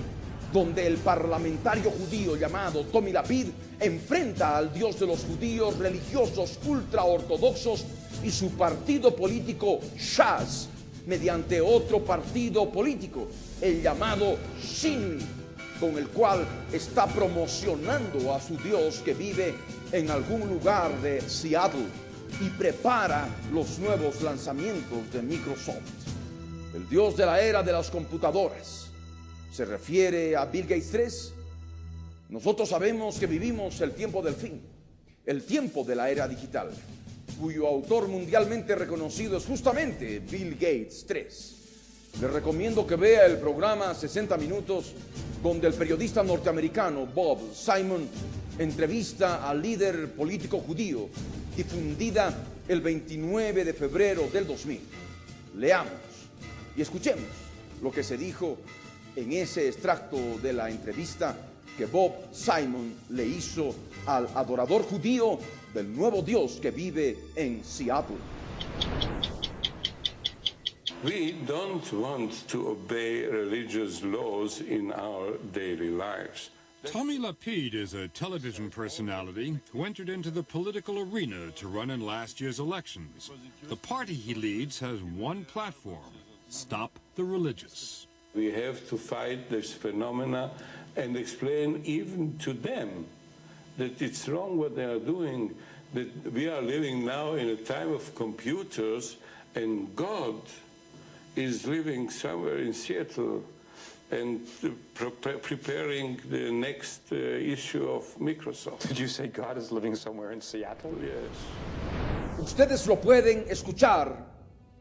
donde el parlamentario judío llamado Tommy Lapid enfrenta al Dios de los judíos religiosos ultraortodoxos y su partido político Shas, mediante otro partido político, el llamado Shin, con el cual está promocionando a su Dios que vive en algún lugar de Seattle y prepara los nuevos lanzamientos de Microsoft. El Dios de la era de las computadoras se refiere a Bill Gates 3. Nosotros sabemos que vivimos el tiempo del fin, el tiempo de la era digital, cuyo autor mundialmente reconocido es justamente Bill Gates 3. Les recomiendo que vea el programa 60 Minutos, donde el periodista norteamericano Bob Simon entrevista al líder político judío, difundida el 29 de febrero del 2000. Leamos y escuchemos lo que se dijo en ese extracto de la entrevista que Bob Simon le hizo al adorador judío del nuevo Dios que vive en Seattle. We don't want to obey religious laws in our daily lives. Tommy Lapid is a television personality who entered into the political arena to run in last year's elections. The party he leads has one platform: stop the religious. We have to fight this phenomena and explain even to them that it's wrong what they are doing, that we are living now in a time of computers and God is living somewhere in Seattle and preparing the next issue of Microsoft. Did you say God is living somewhere in Seattle? Yes. Ustedes lo pueden escuchar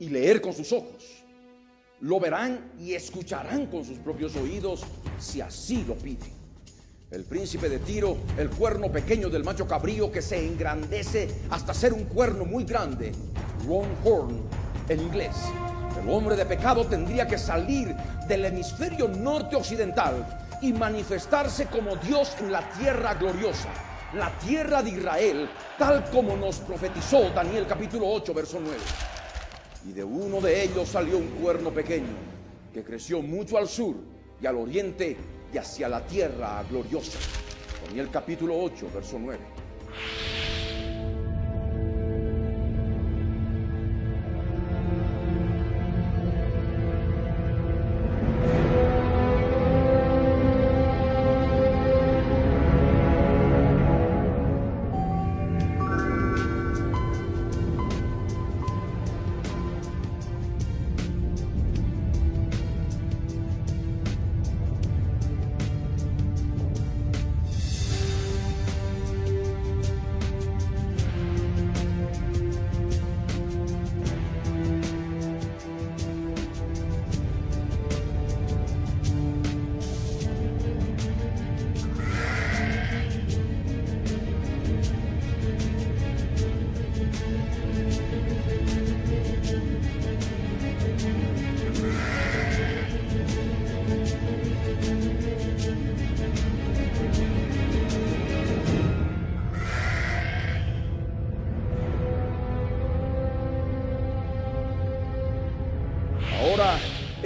y leer con sus ojos. Lo verán y escucharán con sus propios oídos si así lo piden. El príncipe de Tiro, el cuerno pequeño del macho cabrío que se engrandece hasta ser un cuerno muy grande, longhorn en inglés. El hombre de pecado tendría que salir del hemisferio norte occidental y manifestarse como Dios en la tierra gloriosa, la tierra de Israel, tal como nos profetizó Daniel capítulo 8, verso 9. Y de uno de ellos salió un cuerno pequeño que creció mucho al sur y al oriente y hacia la tierra gloriosa. Daniel capítulo 8, verso 9.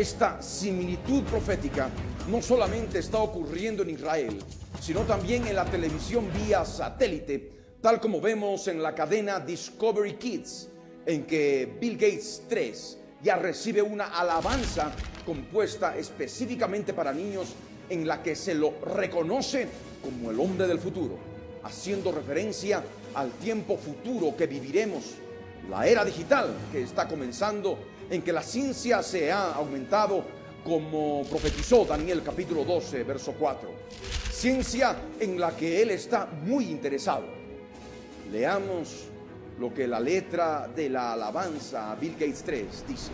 Esta similitud profética no solamente está ocurriendo en Israel, sino también en la televisión vía satélite, tal como vemos en la cadena Discovery Kids, en que Bill Gates 3 ya recibe una alabanza compuesta específicamente para niños, en la que se lo reconoce como el hombre del futuro, haciendo referencia al tiempo futuro que viviremos, la era digital que está comenzando, en que la ciencia se ha aumentado, como profetizó Daniel capítulo 12, verso 4. Ciencia en la que él está muy interesado. Leamos lo que la letra de la alabanza a Bill Gates 3 dice.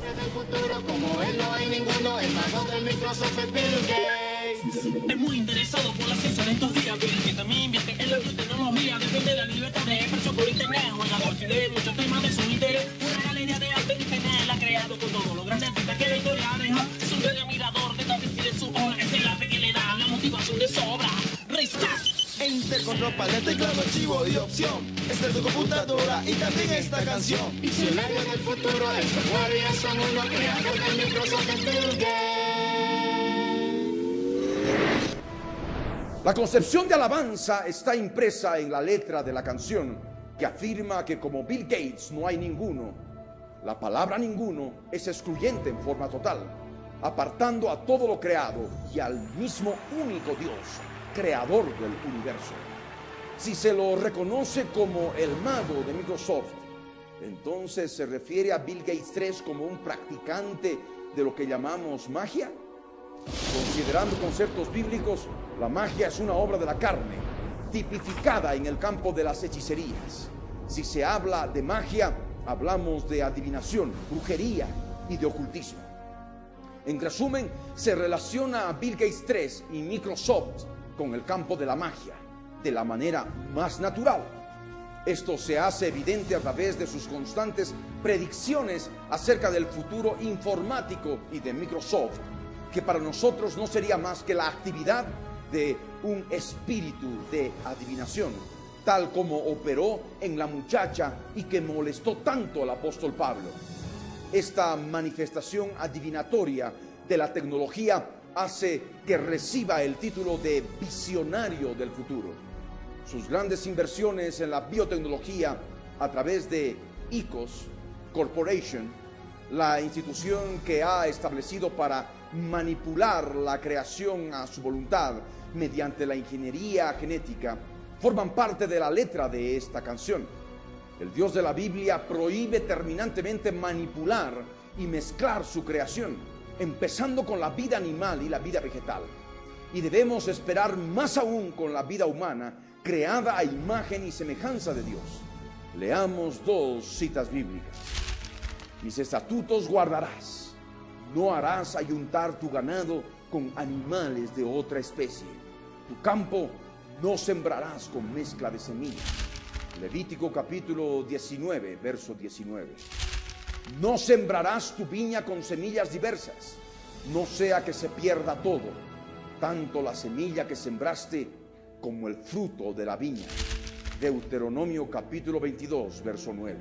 Del futuro como él no hay ninguno, el mago del Microsoft es Bill Gates. Es muy interesado por la ciencia de estos días, Bill, que también invierte en la tecnología, defiende la libertad de expresión por internet, juega golf y lee muchos temas de su interés. Una galería de arte en internet él ha creado con todo lo grande artista que la historia ha dejado. Es un gran admirador de David y de su obra, es el arte que le da la motivación de sobra. Restart. Enter con ropa, de teclado, archivo y opción. Esta es tu computadora y también esta canción. Visionario del futuro, estos guardias son uno creado del Microsoft es Bill Gates. La concepción de alabanza está impresa en la letra de la canción, que afirma que como Bill Gates no hay ninguno. La palabra ninguno es excluyente en forma total, apartando a todo lo creado y al mismo único Dios, creador del universo. Si se lo reconoce como el mago de Microsoft, entonces se refiere a Bill Gates 3 como un practicante de lo que llamamos magia. Considerando conceptos bíblicos, la magia es una obra de la carne, tipificada en el campo de las hechicerías. Si se habla de magia, hablamos de adivinación, brujería y de ocultismo. En resumen, se relaciona a Bill Gates 3 y Microsoft con el campo de la magia, de la manera más natural. Esto se hace evidente a través de sus constantes predicciones acerca del futuro informático y de Microsoft, que para nosotros no sería más que la actividad de un espíritu de adivinación, tal como operó en la muchacha y que molestó tanto al apóstol Pablo. Esta manifestación adivinatoria de la tecnología hace que reciba el título de visionario del futuro. Sus grandes inversiones en la biotecnología a través de ICOS Corporation, la institución que ha establecido para manipular la creación a su voluntad mediante la ingeniería genética, forman parte de la letra de esta canción. El Dios de la Biblia prohíbe terminantemente manipular y mezclar su creación, empezando con la vida animal y la vida vegetal. Y debemos esperar más aún con la vida humana, creada a imagen y semejanza de Dios. Leamos dos citas bíblicas. Mis estatutos guardarás, no harás ayuntar tu ganado con animales de otra especie. Tu campo no sembrarás con mezcla de semillas. Levítico capítulo 19, verso 19. No sembrarás tu viña con semillas diversas, no sea que se pierda todo, tanto la semilla que sembraste como el fruto de la viña. Deuteronomio capítulo 22, verso 9.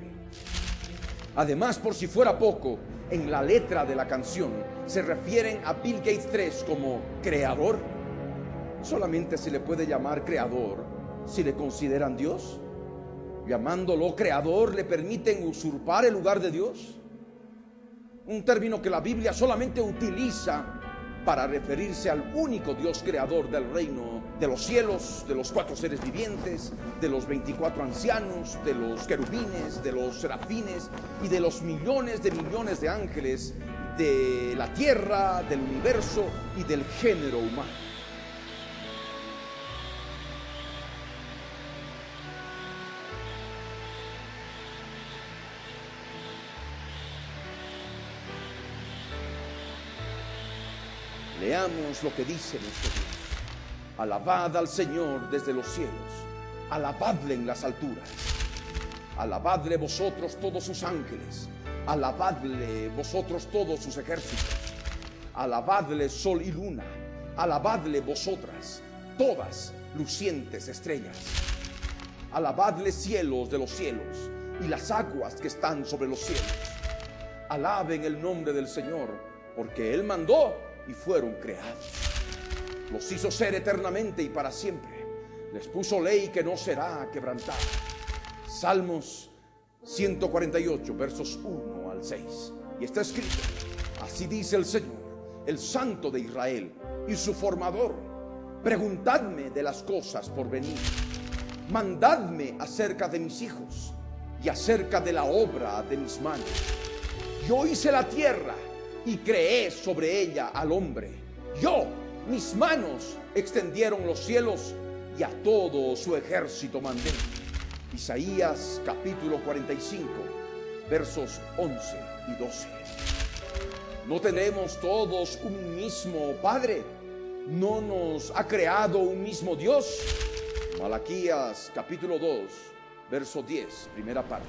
Además, por si fuera poco, en la letra de la canción se refieren a Bill Gates 3 como creador. Solamente se le puede llamar creador si le consideran Dios. Llamándolo creador, ¿le permiten usurpar el lugar de Dios? Un término que la Biblia solamente utiliza para referirse al único Dios creador del reino de los cielos, de los 4 seres vivientes, de los 24 ancianos, de los querubines, de los serafines y de los millones de ángeles de la tierra, del universo y del género humano. Leamos lo que dice nuestro Dios. Alabad al Señor desde los cielos, alabadle en las alturas, alabadle vosotros todos sus ángeles, alabadle vosotros todos sus ejércitos, alabadle sol y luna, alabadle vosotras, todas lucientes estrellas, alabadle cielos de los cielos y las aguas que están sobre los cielos. Alaben el nombre del Señor, porque Él mandó y fueron creados. Los hizo ser eternamente y para siempre. Les puso ley que no será quebrantada. Salmos 148, versos 1 al 6. Y está escrito: así dice el Señor, el Santo de Israel y su formador: preguntadme de las cosas por venir, mandadme acerca de mis hijos y acerca de la obra de mis manos. Yo hice la tierra y creé sobre ella al hombre. Yo, mis manos extendieron los cielos y a todo su ejército mandé. Isaías capítulo 45, versos 11 y 12. ¿No tenemos todos un mismo Padre? ¿No nos ha creado un mismo Dios? Malaquías capítulo 2, verso 10, primera parte.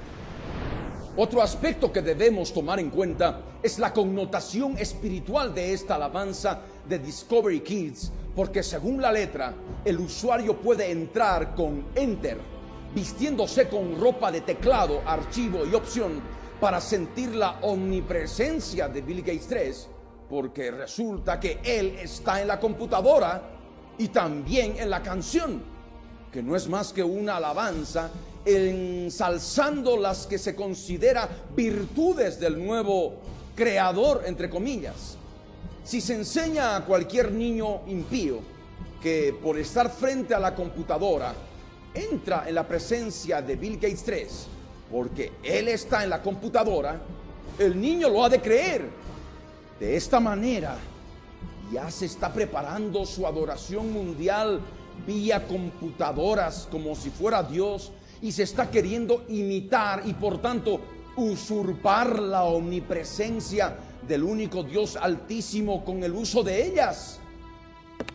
Otro aspecto que debemos tomar en cuenta es la connotación espiritual de esta alabanza de Discovery Kids, porque según la letra, el usuario puede entrar con Enter, vistiéndose con ropa de teclado, archivo y opción, para sentir la omnipresencia de Bill Gates 3, porque resulta que él está en la computadora y también en la canción, que no es más que una alabanza ensalzando las que se considera virtudes del nuevo creador, entre comillas. Si se enseña a cualquier niño impío que por estar frente a la computadora entra en la presencia de Bill Gates 3, porque él está en la computadora, el niño lo ha de creer. De esta manera ya se está preparando su adoración mundial vía computadoras como si fuera Dios, y se está queriendo imitar y por tanto usurpar la omnipresencia del único Dios altísimo con el uso de ellas.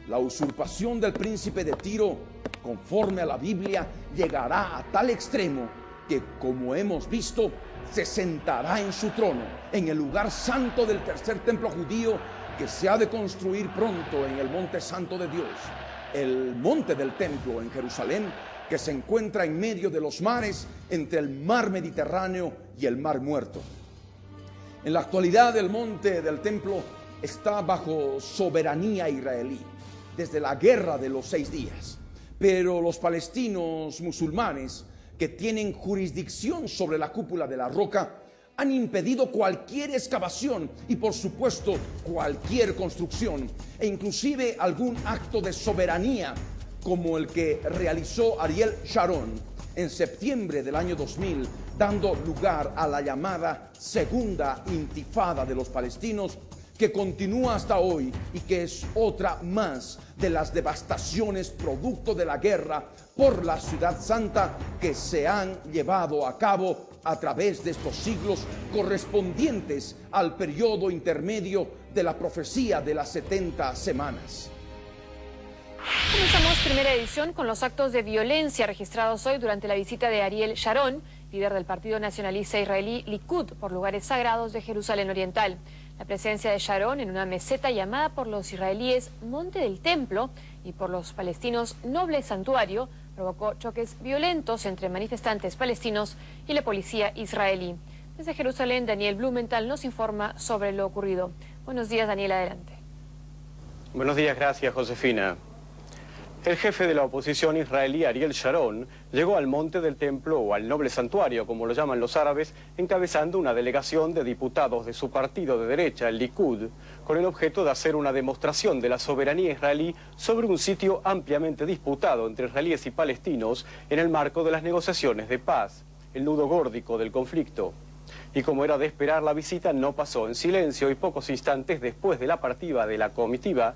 La usurpación del príncipe de Tiro, conforme a la Biblia, llegará a tal extremo que, como hemos visto, se sentará en su trono en el lugar santo del tercer templo judío, que se ha de construir pronto en el monte santo de Dios, el monte del templo en Jerusalén, que se encuentra en medio de los mares, entre el mar Mediterráneo y el mar Muerto. En la actualidad, el monte del templo está bajo soberanía israelí desde la guerra de los 6 días, pero los palestinos musulmanes, que tienen jurisdicción sobre la cúpula de la roca, han impedido cualquier excavación y por supuesto cualquier construcción, e inclusive algún acto de soberanía como el que realizó Ariel Sharon en septiembre del año 2000, dando lugar a la llamada Segunda Intifada de los palestinos, que continúa hasta hoy y que es otra más de las devastaciones producto de la guerra por la ciudad santa que se han llevado a cabo a través de estos siglos, correspondientes al periodo intermedio de la profecía de las 70 semanas. Comenzamos primera edición con los actos de violencia registrados hoy durante la visita de Ariel Sharon, líder del partido nacionalista israelí Likud, por lugares sagrados de Jerusalén Oriental. La presencia de Sharon en una meseta llamada por los israelíes Monte del Templo y por los palestinos Noble Santuario provocó choques violentos entre manifestantes palestinos y la policía israelí. Desde Jerusalén, Daniel Blumenthal nos informa sobre lo ocurrido. Buenos días, Daniel, adelante. Buenos días, gracias, Josefina. El jefe de la oposición israelí, Ariel Sharon, llegó al Monte del Templo, o al Noble Santuario, como lo llaman los árabes, encabezando una delegación de diputados de su partido de derecha, el Likud, con el objeto de hacer una demostración de la soberanía israelí sobre un sitio ampliamente disputado entre israelíes y palestinos en el marco de las negociaciones de paz, el nudo górdico del conflicto. Y como era de esperar, la visita no pasó en silencio, y pocos instantes después de la partida de la comitiva,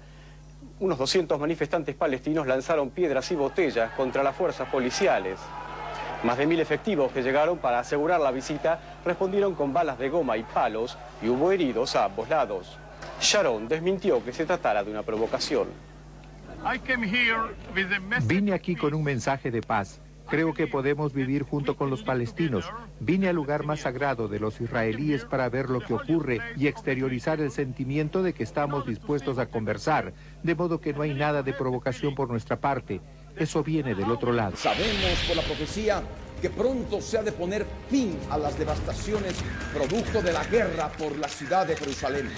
unos 200 manifestantes palestinos lanzaron piedras y botellas contra las fuerzas policiales. Más de 1000 efectivos que llegaron para asegurar la visita respondieron con balas de goma y palos, y hubo heridos a ambos lados. Sharon desmintió que se tratara de una provocación. Vine aquí con un mensaje de paz. Creo que podemos vivir junto con los palestinos. Vine al lugar más sagrado de los israelíes para ver lo que ocurre y exteriorizar el sentimiento de que estamos dispuestos a conversar, de modo que no hay nada de provocación por nuestra parte. Eso viene del otro lado. Sabemos por la profecía que pronto se ha de poner fin a las devastaciones producto de la guerra por la ciudad de Jerusalén.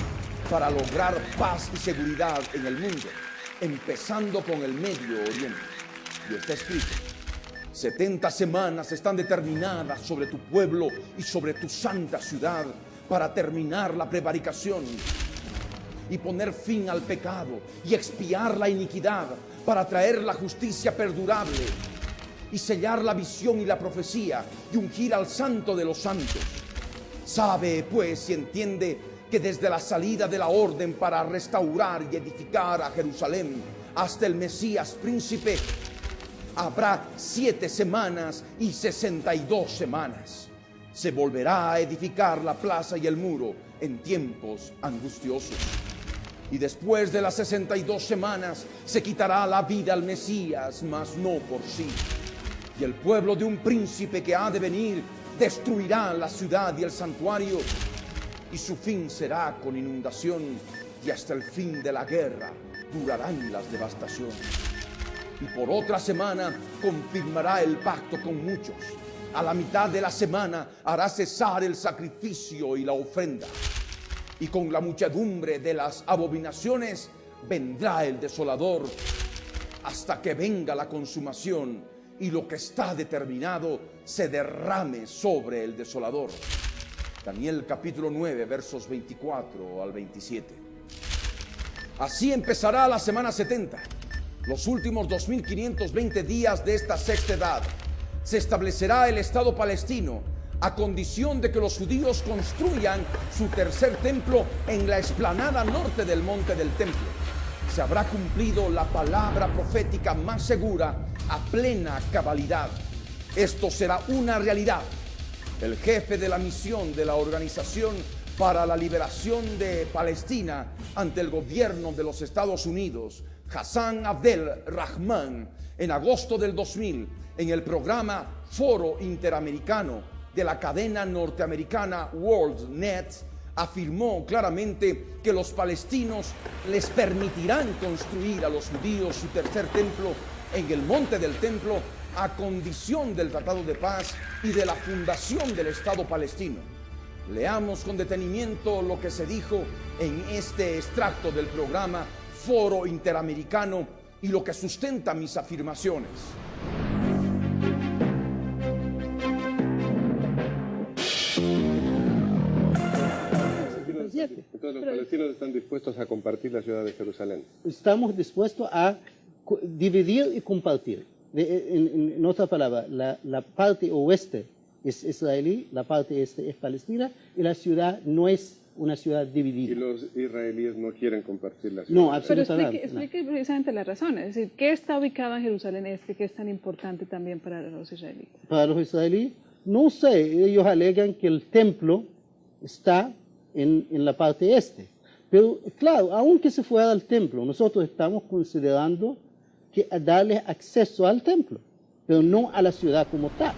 para lograr paz y seguridad en el mundo, empezando con el Medio Oriente. Y está escrito: 70 semanas están determinadas sobre tu pueblo y sobre tu santa ciudad para terminar la prevaricación y poner fin al pecado y expiar la iniquidad, para traer la justicia perdurable y sellar la visión y la profecía y ungir al santo de los santos. Sabe pues y entiende que desde la salida de la orden para restaurar y edificar a Jerusalén hasta el Mesías príncipe habrá 7 semanas y 62 semanas. Se volverá a edificar la plaza y el muro en tiempos angustiosos. Y después de las 62 semanas se quitará la vida al Mesías, mas no por sí. Y el pueblo de un príncipe que ha de venir destruirá la ciudad y el santuario, y su fin será con inundación, y hasta el fin de la guerra durarán las devastaciones. Y por otra semana confirmará el pacto con muchos. A la mitad de la semana hará cesar el sacrificio y la ofrenda. Y con la muchedumbre de las abominaciones vendrá el desolador, hasta que venga la consumación y lo que está determinado se derrame sobre el desolador. Daniel capítulo 9, versos 24 al 27. Así empezará la semana 70, los últimos 2520 días de esta sexta edad. Se establecerá el Estado palestino, a condición de que los judíos construyan su tercer templo en la explanada norte del monte del templo. Se habrá cumplido la palabra profética más segura a plena cabalidad. Esto será una realidad. El jefe de la misión de la Organización para la Liberación de Palestina ante el gobierno de los Estados Unidos, Hassan Abdel Rahman, en agosto del 2000, en el programa Foro Interamericano de la cadena norteamericana WorldNet, afirmó claramente que los palestinos les permitirán construir a los judíos su tercer templo en el monte del templo a condición del Tratado de Paz y de la fundación del Estado palestino. Leamos con detenimiento lo que se dijo en este extracto del programa Foro Interamericano y lo que sustenta mis afirmaciones. Entonces los palestinos están dispuestos a compartir la ciudad de Jerusalén. Estamos dispuestos a dividir y compartir. En otra palabra, la parte oeste es israelí, la parte este es palestina, y la ciudad no es una ciudad dividida. Y los israelíes no quieren compartir la ciudad. No, absolutamente. Pero explique precisamente la razón. Es decir, ¿qué está ubicado en Jerusalén este que es tan importante también para los israelíes? Para los israelíes, no sé, ellos alegan que el templo está en la parte este. Pero claro, aunque se fuera al templo, nosotros estamos considerando que darles acceso al templo, pero no a la ciudad como tal.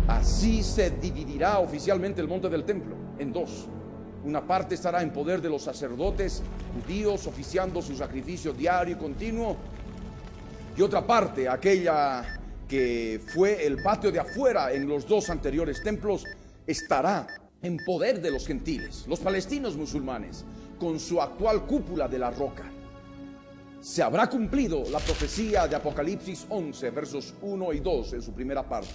Así se dividirá oficialmente el monte del templo en dos. Una parte estará en poder de los sacerdotes judíos oficiando su sacrificio diario y continuo, y otra parte, aquella que fue el patio de afuera en los dos anteriores templos, estará en poder de los gentiles, los palestinos musulmanes, con su actual cúpula de la roca. Se habrá cumplido la profecía de Apocalipsis 11, versos 1 y 2 en su primera parte.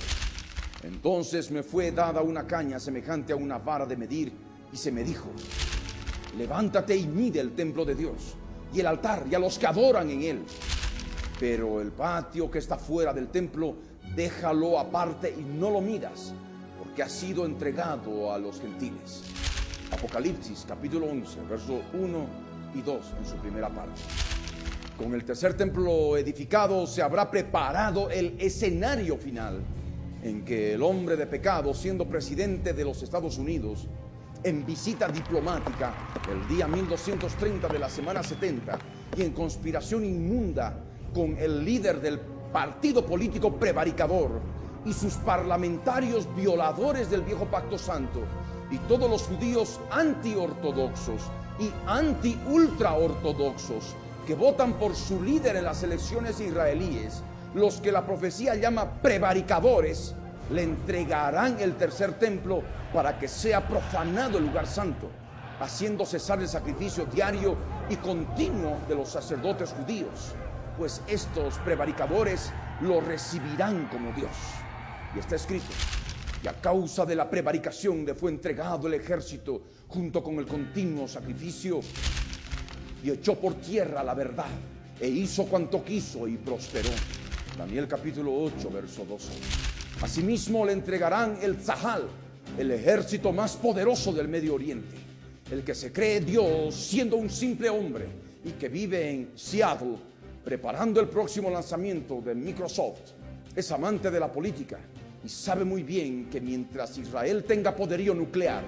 Entonces me fue dada una caña semejante a una vara de medir, y se me dijo: levántate y mide el templo de Dios, y el altar, y a los que adoran en él. Pero el patio que está fuera del templo, déjalo aparte y no lo midas, que ha sido entregado a los gentiles. Apocalipsis capítulo 11, versos 1 y 2 en su primera parte. Con el tercer templo edificado se habrá preparado el escenario final en que el hombre de pecado, siendo presidente de los Estados Unidos, en visita diplomática el día 1230 de la semana 70 y en conspiración inmunda con el líder del partido político prevaricador y sus parlamentarios violadores del viejo pacto santo, y todos los judíos antiortodoxos y anti-ultraortodoxos que votan por su líder en las elecciones israelíes, los que la profecía llama prevaricadores, le entregarán el tercer templo para que sea profanado el lugar santo. haciendo cesar el sacrificio diario y continuo de los sacerdotes judíos, pues estos prevaricadores lo recibirán como Dios. Y está escrito: y a causa de la prevaricación le fue entregado el ejército junto con el continuo sacrificio, y echó por tierra la verdad, e hizo cuanto quiso y prosperó. Daniel capítulo 8, verso 12. Asimismo le entregarán el Tzahal, el ejército más poderoso del Medio Oriente, el que se cree Dios siendo un simple hombre y que vive en Seattle preparando el próximo lanzamiento de Microsoft. Es amante de la política y sabe muy bien que mientras Israel tenga poderío nuclear,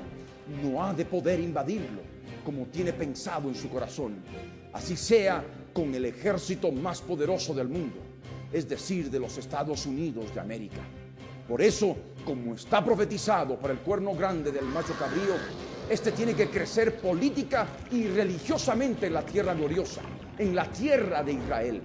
no ha de poder invadirlo como tiene pensado en su corazón. Así sea con el ejército más poderoso del mundo, es decir, de los Estados Unidos de América. Por eso, como está profetizado para el cuerno grande del macho cabrío, este tiene que crecer política y religiosamente en la tierra gloriosa, en la tierra de Israel.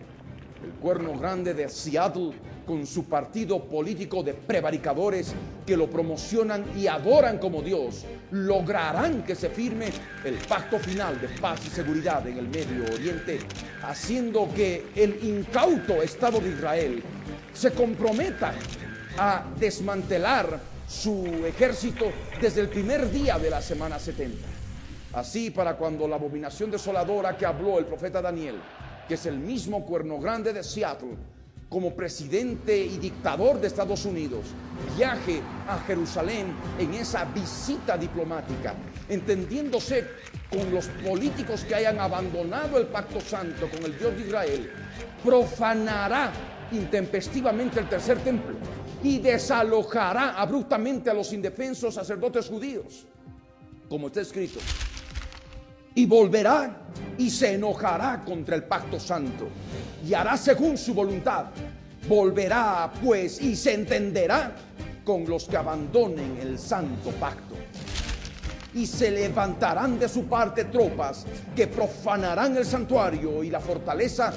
El cuerno grande de Seattle, con su partido político de prevaricadores que lo promocionan y adoran como Dios, lograrán que se firme el pacto final de paz y seguridad en el Medio Oriente, haciendo que el incauto Estado de Israel se comprometa a desmantelar su ejército desde el primer día de la semana 70. Así, para cuando la abominación desoladora que habló el profeta Daniel, que es el mismo cuerno grande de Seattle, como presidente y dictador de Estados Unidos, viaje a Jerusalén en esa visita diplomática, entendiéndose con los políticos que hayan abandonado el pacto santo con el Dios de Israel, profanará intempestivamente el tercer templo y desalojará abruptamente a los indefensos sacerdotes judíos, como está escrito. Y volverá y se enojará contra el pacto santo y hará según su voluntad. Volverá pues y se entenderá con los que abandonen el santo pacto. Y se levantarán de su parte tropas que profanarán el santuario y la fortaleza,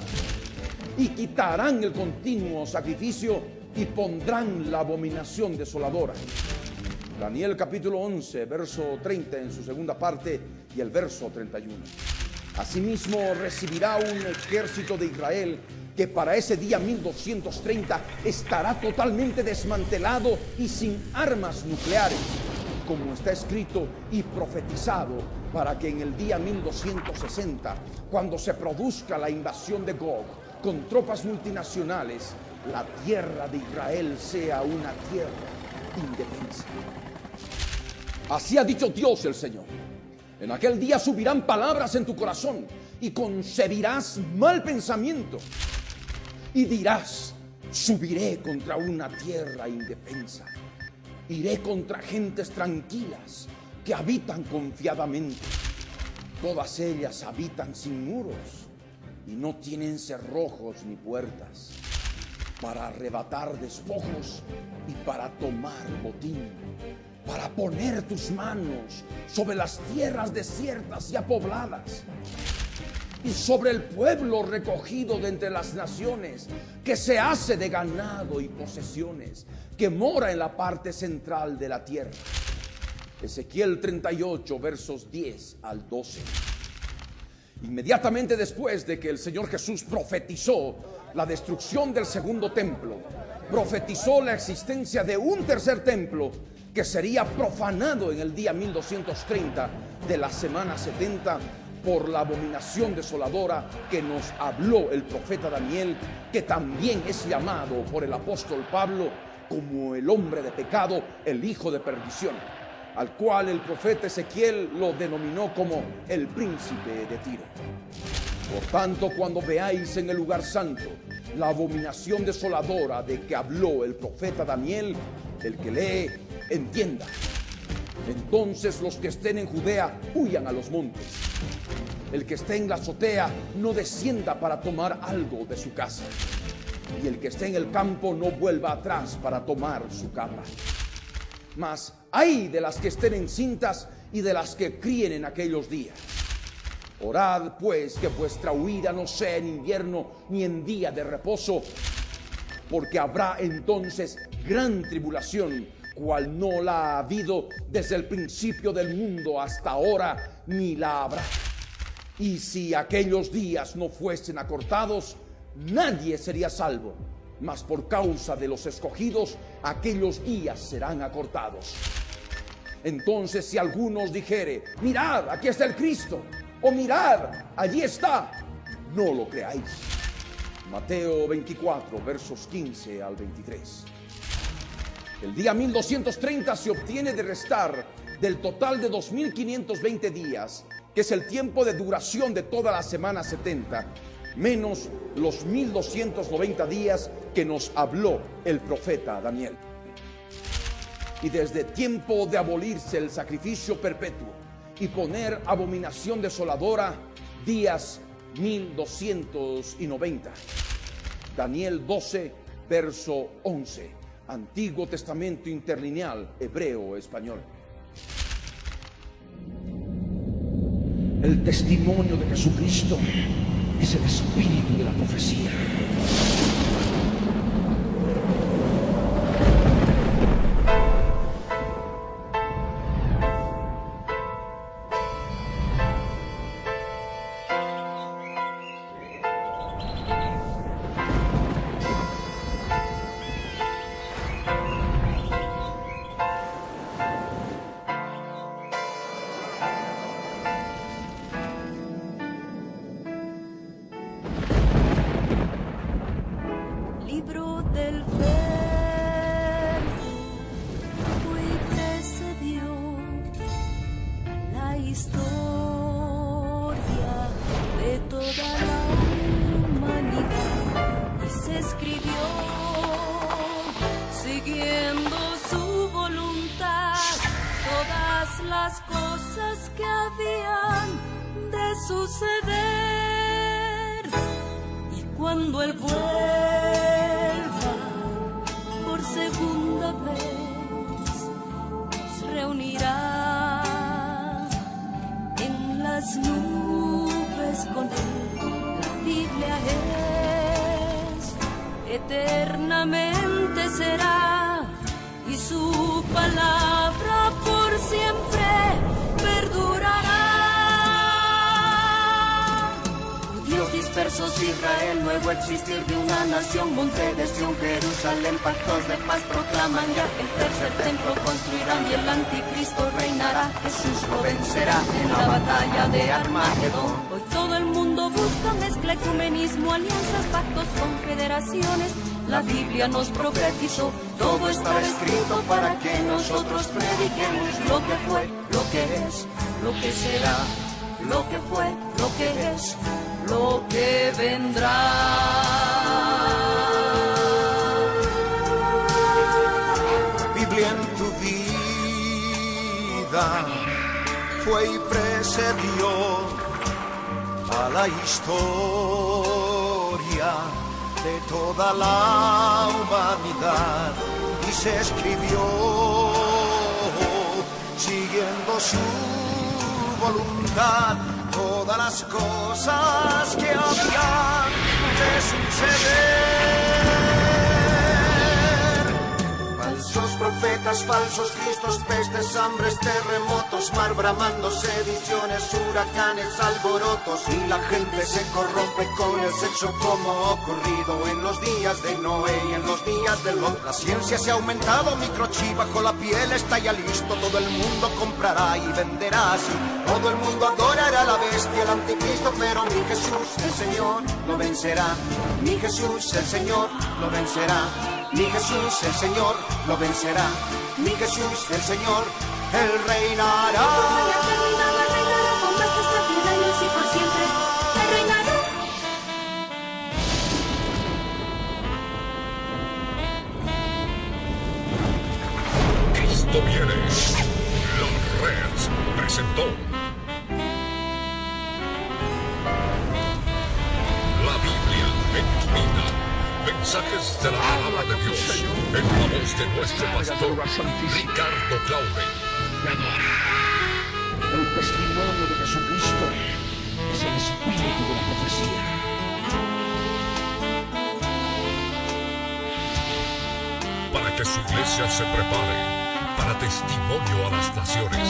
y quitarán el continuo sacrificio y pondrán la abominación desoladora. Daniel capítulo 11, verso 30 en su segunda parte y el verso 31. Asimismo recibirá un ejército de Israel que para ese día 1230 estará totalmente desmantelado y sin armas nucleares, como está escrito y profetizado, para que en el día 1260, cuando se produzca la invasión de Gog con tropas multinacionales, la tierra de Israel sea una tierra indefensa. Así ha dicho Dios el Señor. En aquel día subirán palabras en tu corazón y concebirás mal pensamiento y dirás: subiré contra una tierra indefensa, iré contra gentes tranquilas que habitan confiadamente. Todas ellas habitan sin muros y no tienen cerrojos ni puertas, para arrebatar despojos y para tomar botín, para poner tus manos sobre las tierras desiertas y apobladas, y sobre el pueblo recogido de entre las naciones, que se hace de ganado y posesiones, que mora en la parte central de la tierra. Ezequiel 38, versos 10 al 12. Inmediatamente después de que el Señor Jesús profetizó la destrucción del segundo templo, profetizó la existencia de un tercer templo que sería profanado en el día 1230 de la semana 70 por la abominación desoladora que nos habló el profeta Daniel, que también es llamado por el apóstol Pablo como el hombre de pecado, el hijo de perdición, al cual el profeta Ezequiel lo denominó como el príncipe de Tiro. Por tanto, cuando veáis en el lugar santo la abominación desoladora de que habló el profeta Daniel, el que lee, entienda. Entonces los que estén en Judea huyan a los montes. El que esté en la azotea no descienda para tomar algo de su casa. Y el que esté en el campo no vuelva atrás para tomar su capa. Mas ay de las que estén encintas y de las que críen en aquellos días. Orad pues que vuestra huida no sea en invierno ni en día de reposo, porque habrá entonces gran tribulación, cual no la ha habido desde el principio del mundo hasta ahora, ni la habrá. Y si aquellos días no fuesen acortados, nadie sería salvo. Mas por causa de los escogidos, aquellos días serán acortados. Entonces, si algunos dijere: mirad, aquí está el Cristo, o mirad, allí está, no lo creáis. Mateo 24, versos 15 al 23. El día 1230 se obtiene de restar del total de 2520 días, que es el tiempo de duración de toda la semana 70, menos los 1290 días que nos habló el profeta Daniel. Y desde tiempo de abolirse el sacrificio perpetuo y poner abominación desoladora, días 1290. Daniel 12, verso 11. Antiguo Testamento interlineal, hebreo-español. El testimonio de Jesucristo es el espíritu de la profecía. Eternamente será, y su palabra por siempre perdurará. Judíos dispersos, Israel, nuevo existir de una nación, monte de Sión, Jerusalén, pactos de paz proclaman ya, el tercer templo construirán y el anticristo reinará. Jesús lo vencerá en la batalla de Armagedón. Hoy todo el mundo busca mezcla, ecumenismo, alianzas, pactos, confederaciones. La Biblia nos profetizó, todo está escrito para que nosotros prediquemos lo que fue, lo que es, lo que será, lo que fue, lo que es, lo que vendrá. Biblia en tu vida fue y precedió a la historia de toda la humanidad y se escribió siguiendo su voluntad todas las cosas que habían de suceder. Falsos profetas, falsos cristos, pestes, hambres, terremotos, mar bramando, sediciones, huracanes, alborotos, y la gente se corrompe con el sexo como ocurrido en los días de Noé y en los días de Lot. La ciencia se ha aumentado, microchip bajo la piel está ya listo, todo el mundo comprará y venderá así. Todo el mundo adorará a la bestia, el anticristo, pero mi Jesús, el Señor, lo vencerá. Mi Jesús, el Señor, lo vencerá. Mi Jesús, el Señor, lo vencerá. Mi Jesús, el Señor, Él reinará. Con majestad y reinos y por siempre, Él reinará. Cristo viene. Los Reds presentó La Biblia en tu vida. Mensajes de la palabra de Dios en la voz de nuestro pastor Ricardo Claure. El testimonio de Jesucristo es el espíritu de la profecía. Para que su iglesia se prepare para testimonio a las naciones.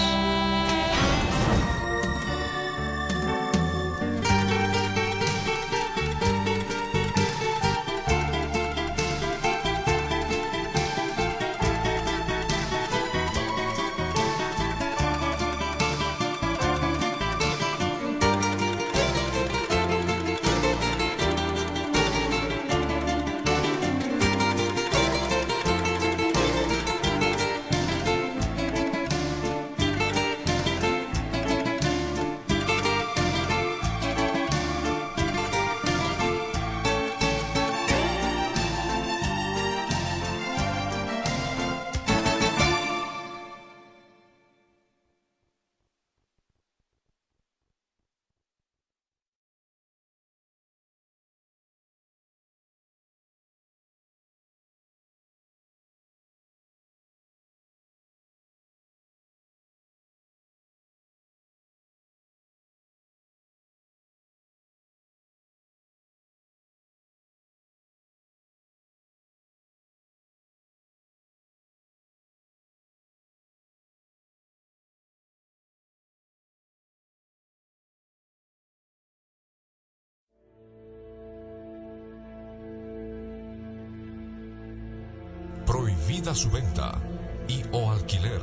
Prohibida su venta y o alquiler.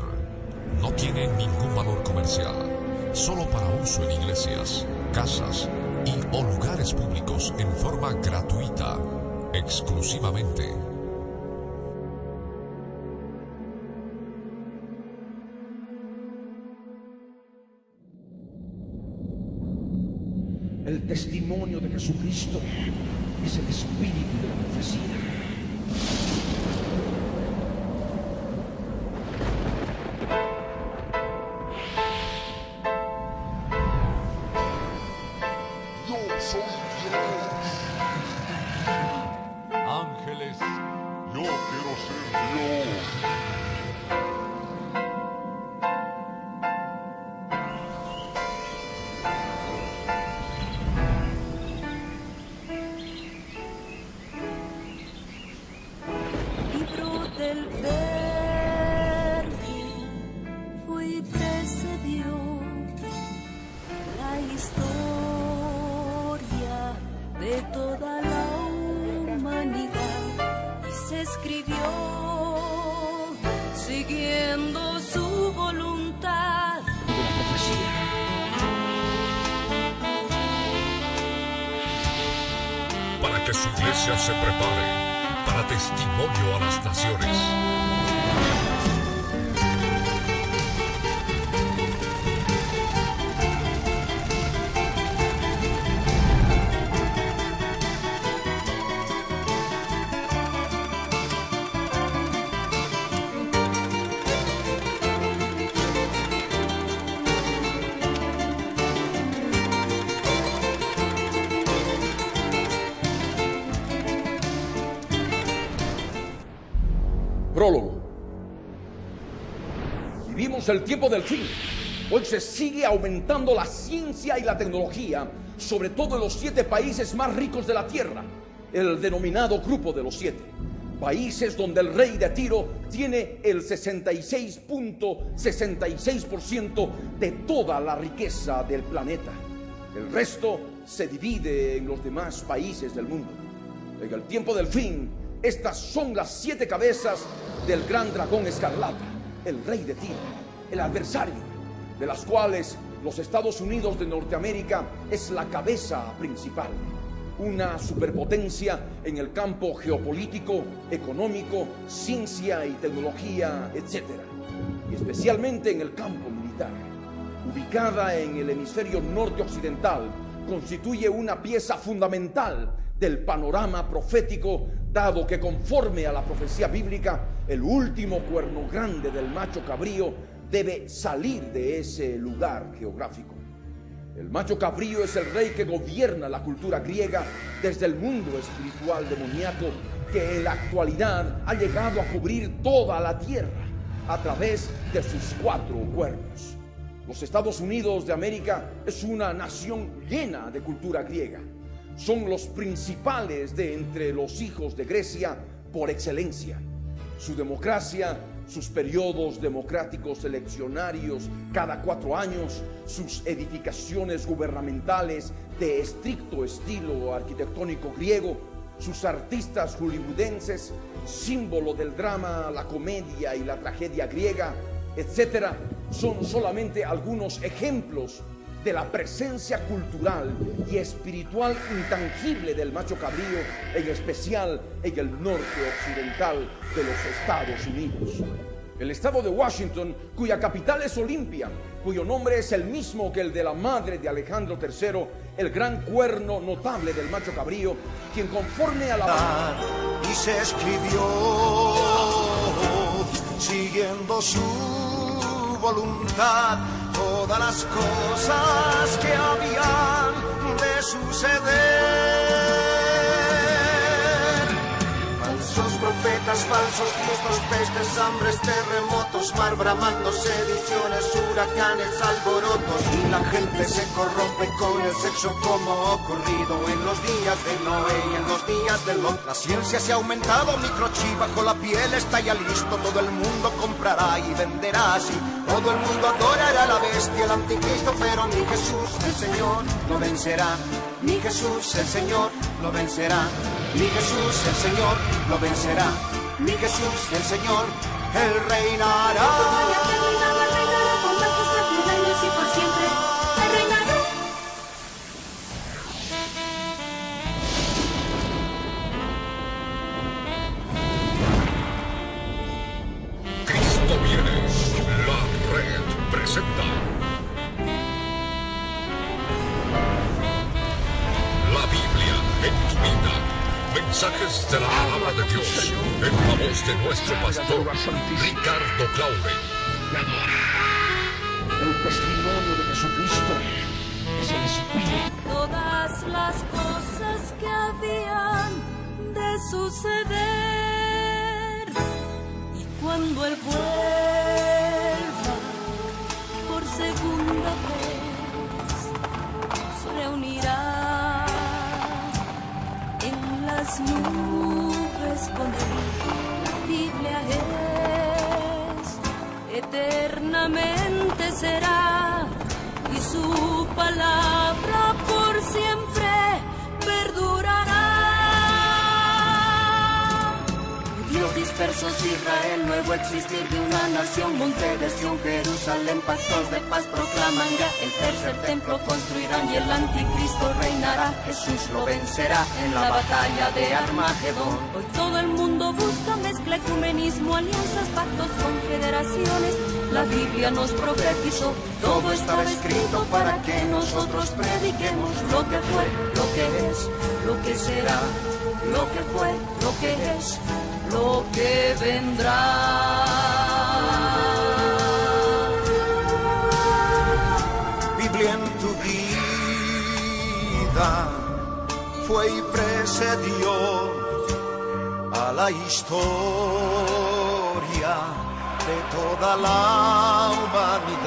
No tiene ningún valor comercial. Solo para uso en iglesias, casas y o lugares públicos en forma gratuita, exclusivamente. El testimonio de Jesucristo es el espíritu de la profecía. Yo soy Dios. Ángeles, yo quiero ser Dios. Libro del Verbo fue y precedió la historia de toda la humanidad y se escribió siguiendo su voluntad. Para que su iglesia se prepare para testimonio a las naciones. Prólogo. Vivimos el tiempo del fin. Hoy se sigue aumentando la ciencia y la tecnología, sobre todo en los 7 países más ricos de la tierra, el denominado Grupo de los 7. Países donde el rey de Tiro tiene el 66.66% de toda la riqueza del planeta. El resto se divide en los demás países del mundo. En el tiempo del fin, estas son las 7 cabezas del gran dragón escarlata, el rey de Tiro, el adversario, de las cuales los Estados Unidos de Norteamérica es la cabeza principal. Una superpotencia en el campo geopolítico, económico, ciencia y tecnología, etc. Y especialmente en el campo militar. Ubicada en el hemisferio norte occidental, constituye una pieza fundamental del panorama profético, dado que conforme a la profecía bíblica, el último cuerno grande del macho cabrío debe salir de ese lugar geográfico. El macho cabrío es el rey que gobierna la cultura griega desde el mundo espiritual demoníaco que en la actualidad ha llegado a cubrir toda la tierra a través de sus 4 cuernos. Los Estados Unidos de América es una nación llena de cultura griega. Son los principales de entre los hijos de Grecia por excelencia. Su democracia, sus periodos democráticos eleccionarios cada 4 años, sus edificaciones gubernamentales de estricto estilo arquitectónico griego, sus artistas hollywoodenses, símbolo del drama, la comedia y la tragedia griega, etc., son solamente algunos ejemplos de la presencia cultural y espiritual intangible del macho cabrío, en especial en el norte occidental de los Estados Unidos. El estado de Washington, cuya capital es Olimpia, cuyo nombre es el mismo que el de la madre de Alejandro III, el gran cuerno notable del macho cabrío, quien conforme a la... Y se escribió siguiendo su voluntad todas las cosas que habían de suceder. Falsos profetas, falsos cristos, pestes, hambres, terremotos, mar bramando, sediciones, huracanes, alborotos. Y la gente se corrompe con el sexo como ocurrido en los días de Noé y en los días de Lot. La ciencia se ha aumentado, microchip bajo la piel está ya listo. Todo el mundo comprará y venderá así. Todo el mundo adorará a la bestia, el anticristo, pero mi Jesús, el Señor, lo vencerá. Mi Jesús, el Señor, lo vencerá. Mi Jesús, el Señor, lo vencerá. Mi Jesús, el Señor, Él reinará. Cuando haya terminado, Él reinará con majestad por años y por siempre. Él reinará. Cristo viene. La Red presenta la Biblia en tu vida. Mensajes de la palabra de Dios en la voz de nuestro pastor Ricardo Claure. El testimonio de Jesucristo es el Espíritu. Todas las cosas que habían de suceder, y cuando Él vuelva por segunda vez, nos reunirá en las nubes con Él. La Biblia es eternamente será, y su palabra por siempre perdurará. Dios dispersos, Israel, nuevo existir de una nación, monte de Sión, Jerusalén, pactos de paz proclaman ya, el tercer templo construirán y el anticristo reinará. Jesús lo vencerá en la batalla de Armagedón. Hoy todo el mundo busca mezcla, ecumenismo, alianzas, pactos, confederaciones. La Biblia nos profetizó, todo estaba escrito para que nosotros prediquemos lo que fue, lo que es, lo que será, lo que fue, lo que es, lo que vendrá. Biblia en tu vida fue y precedió a la historia de toda la humanidad.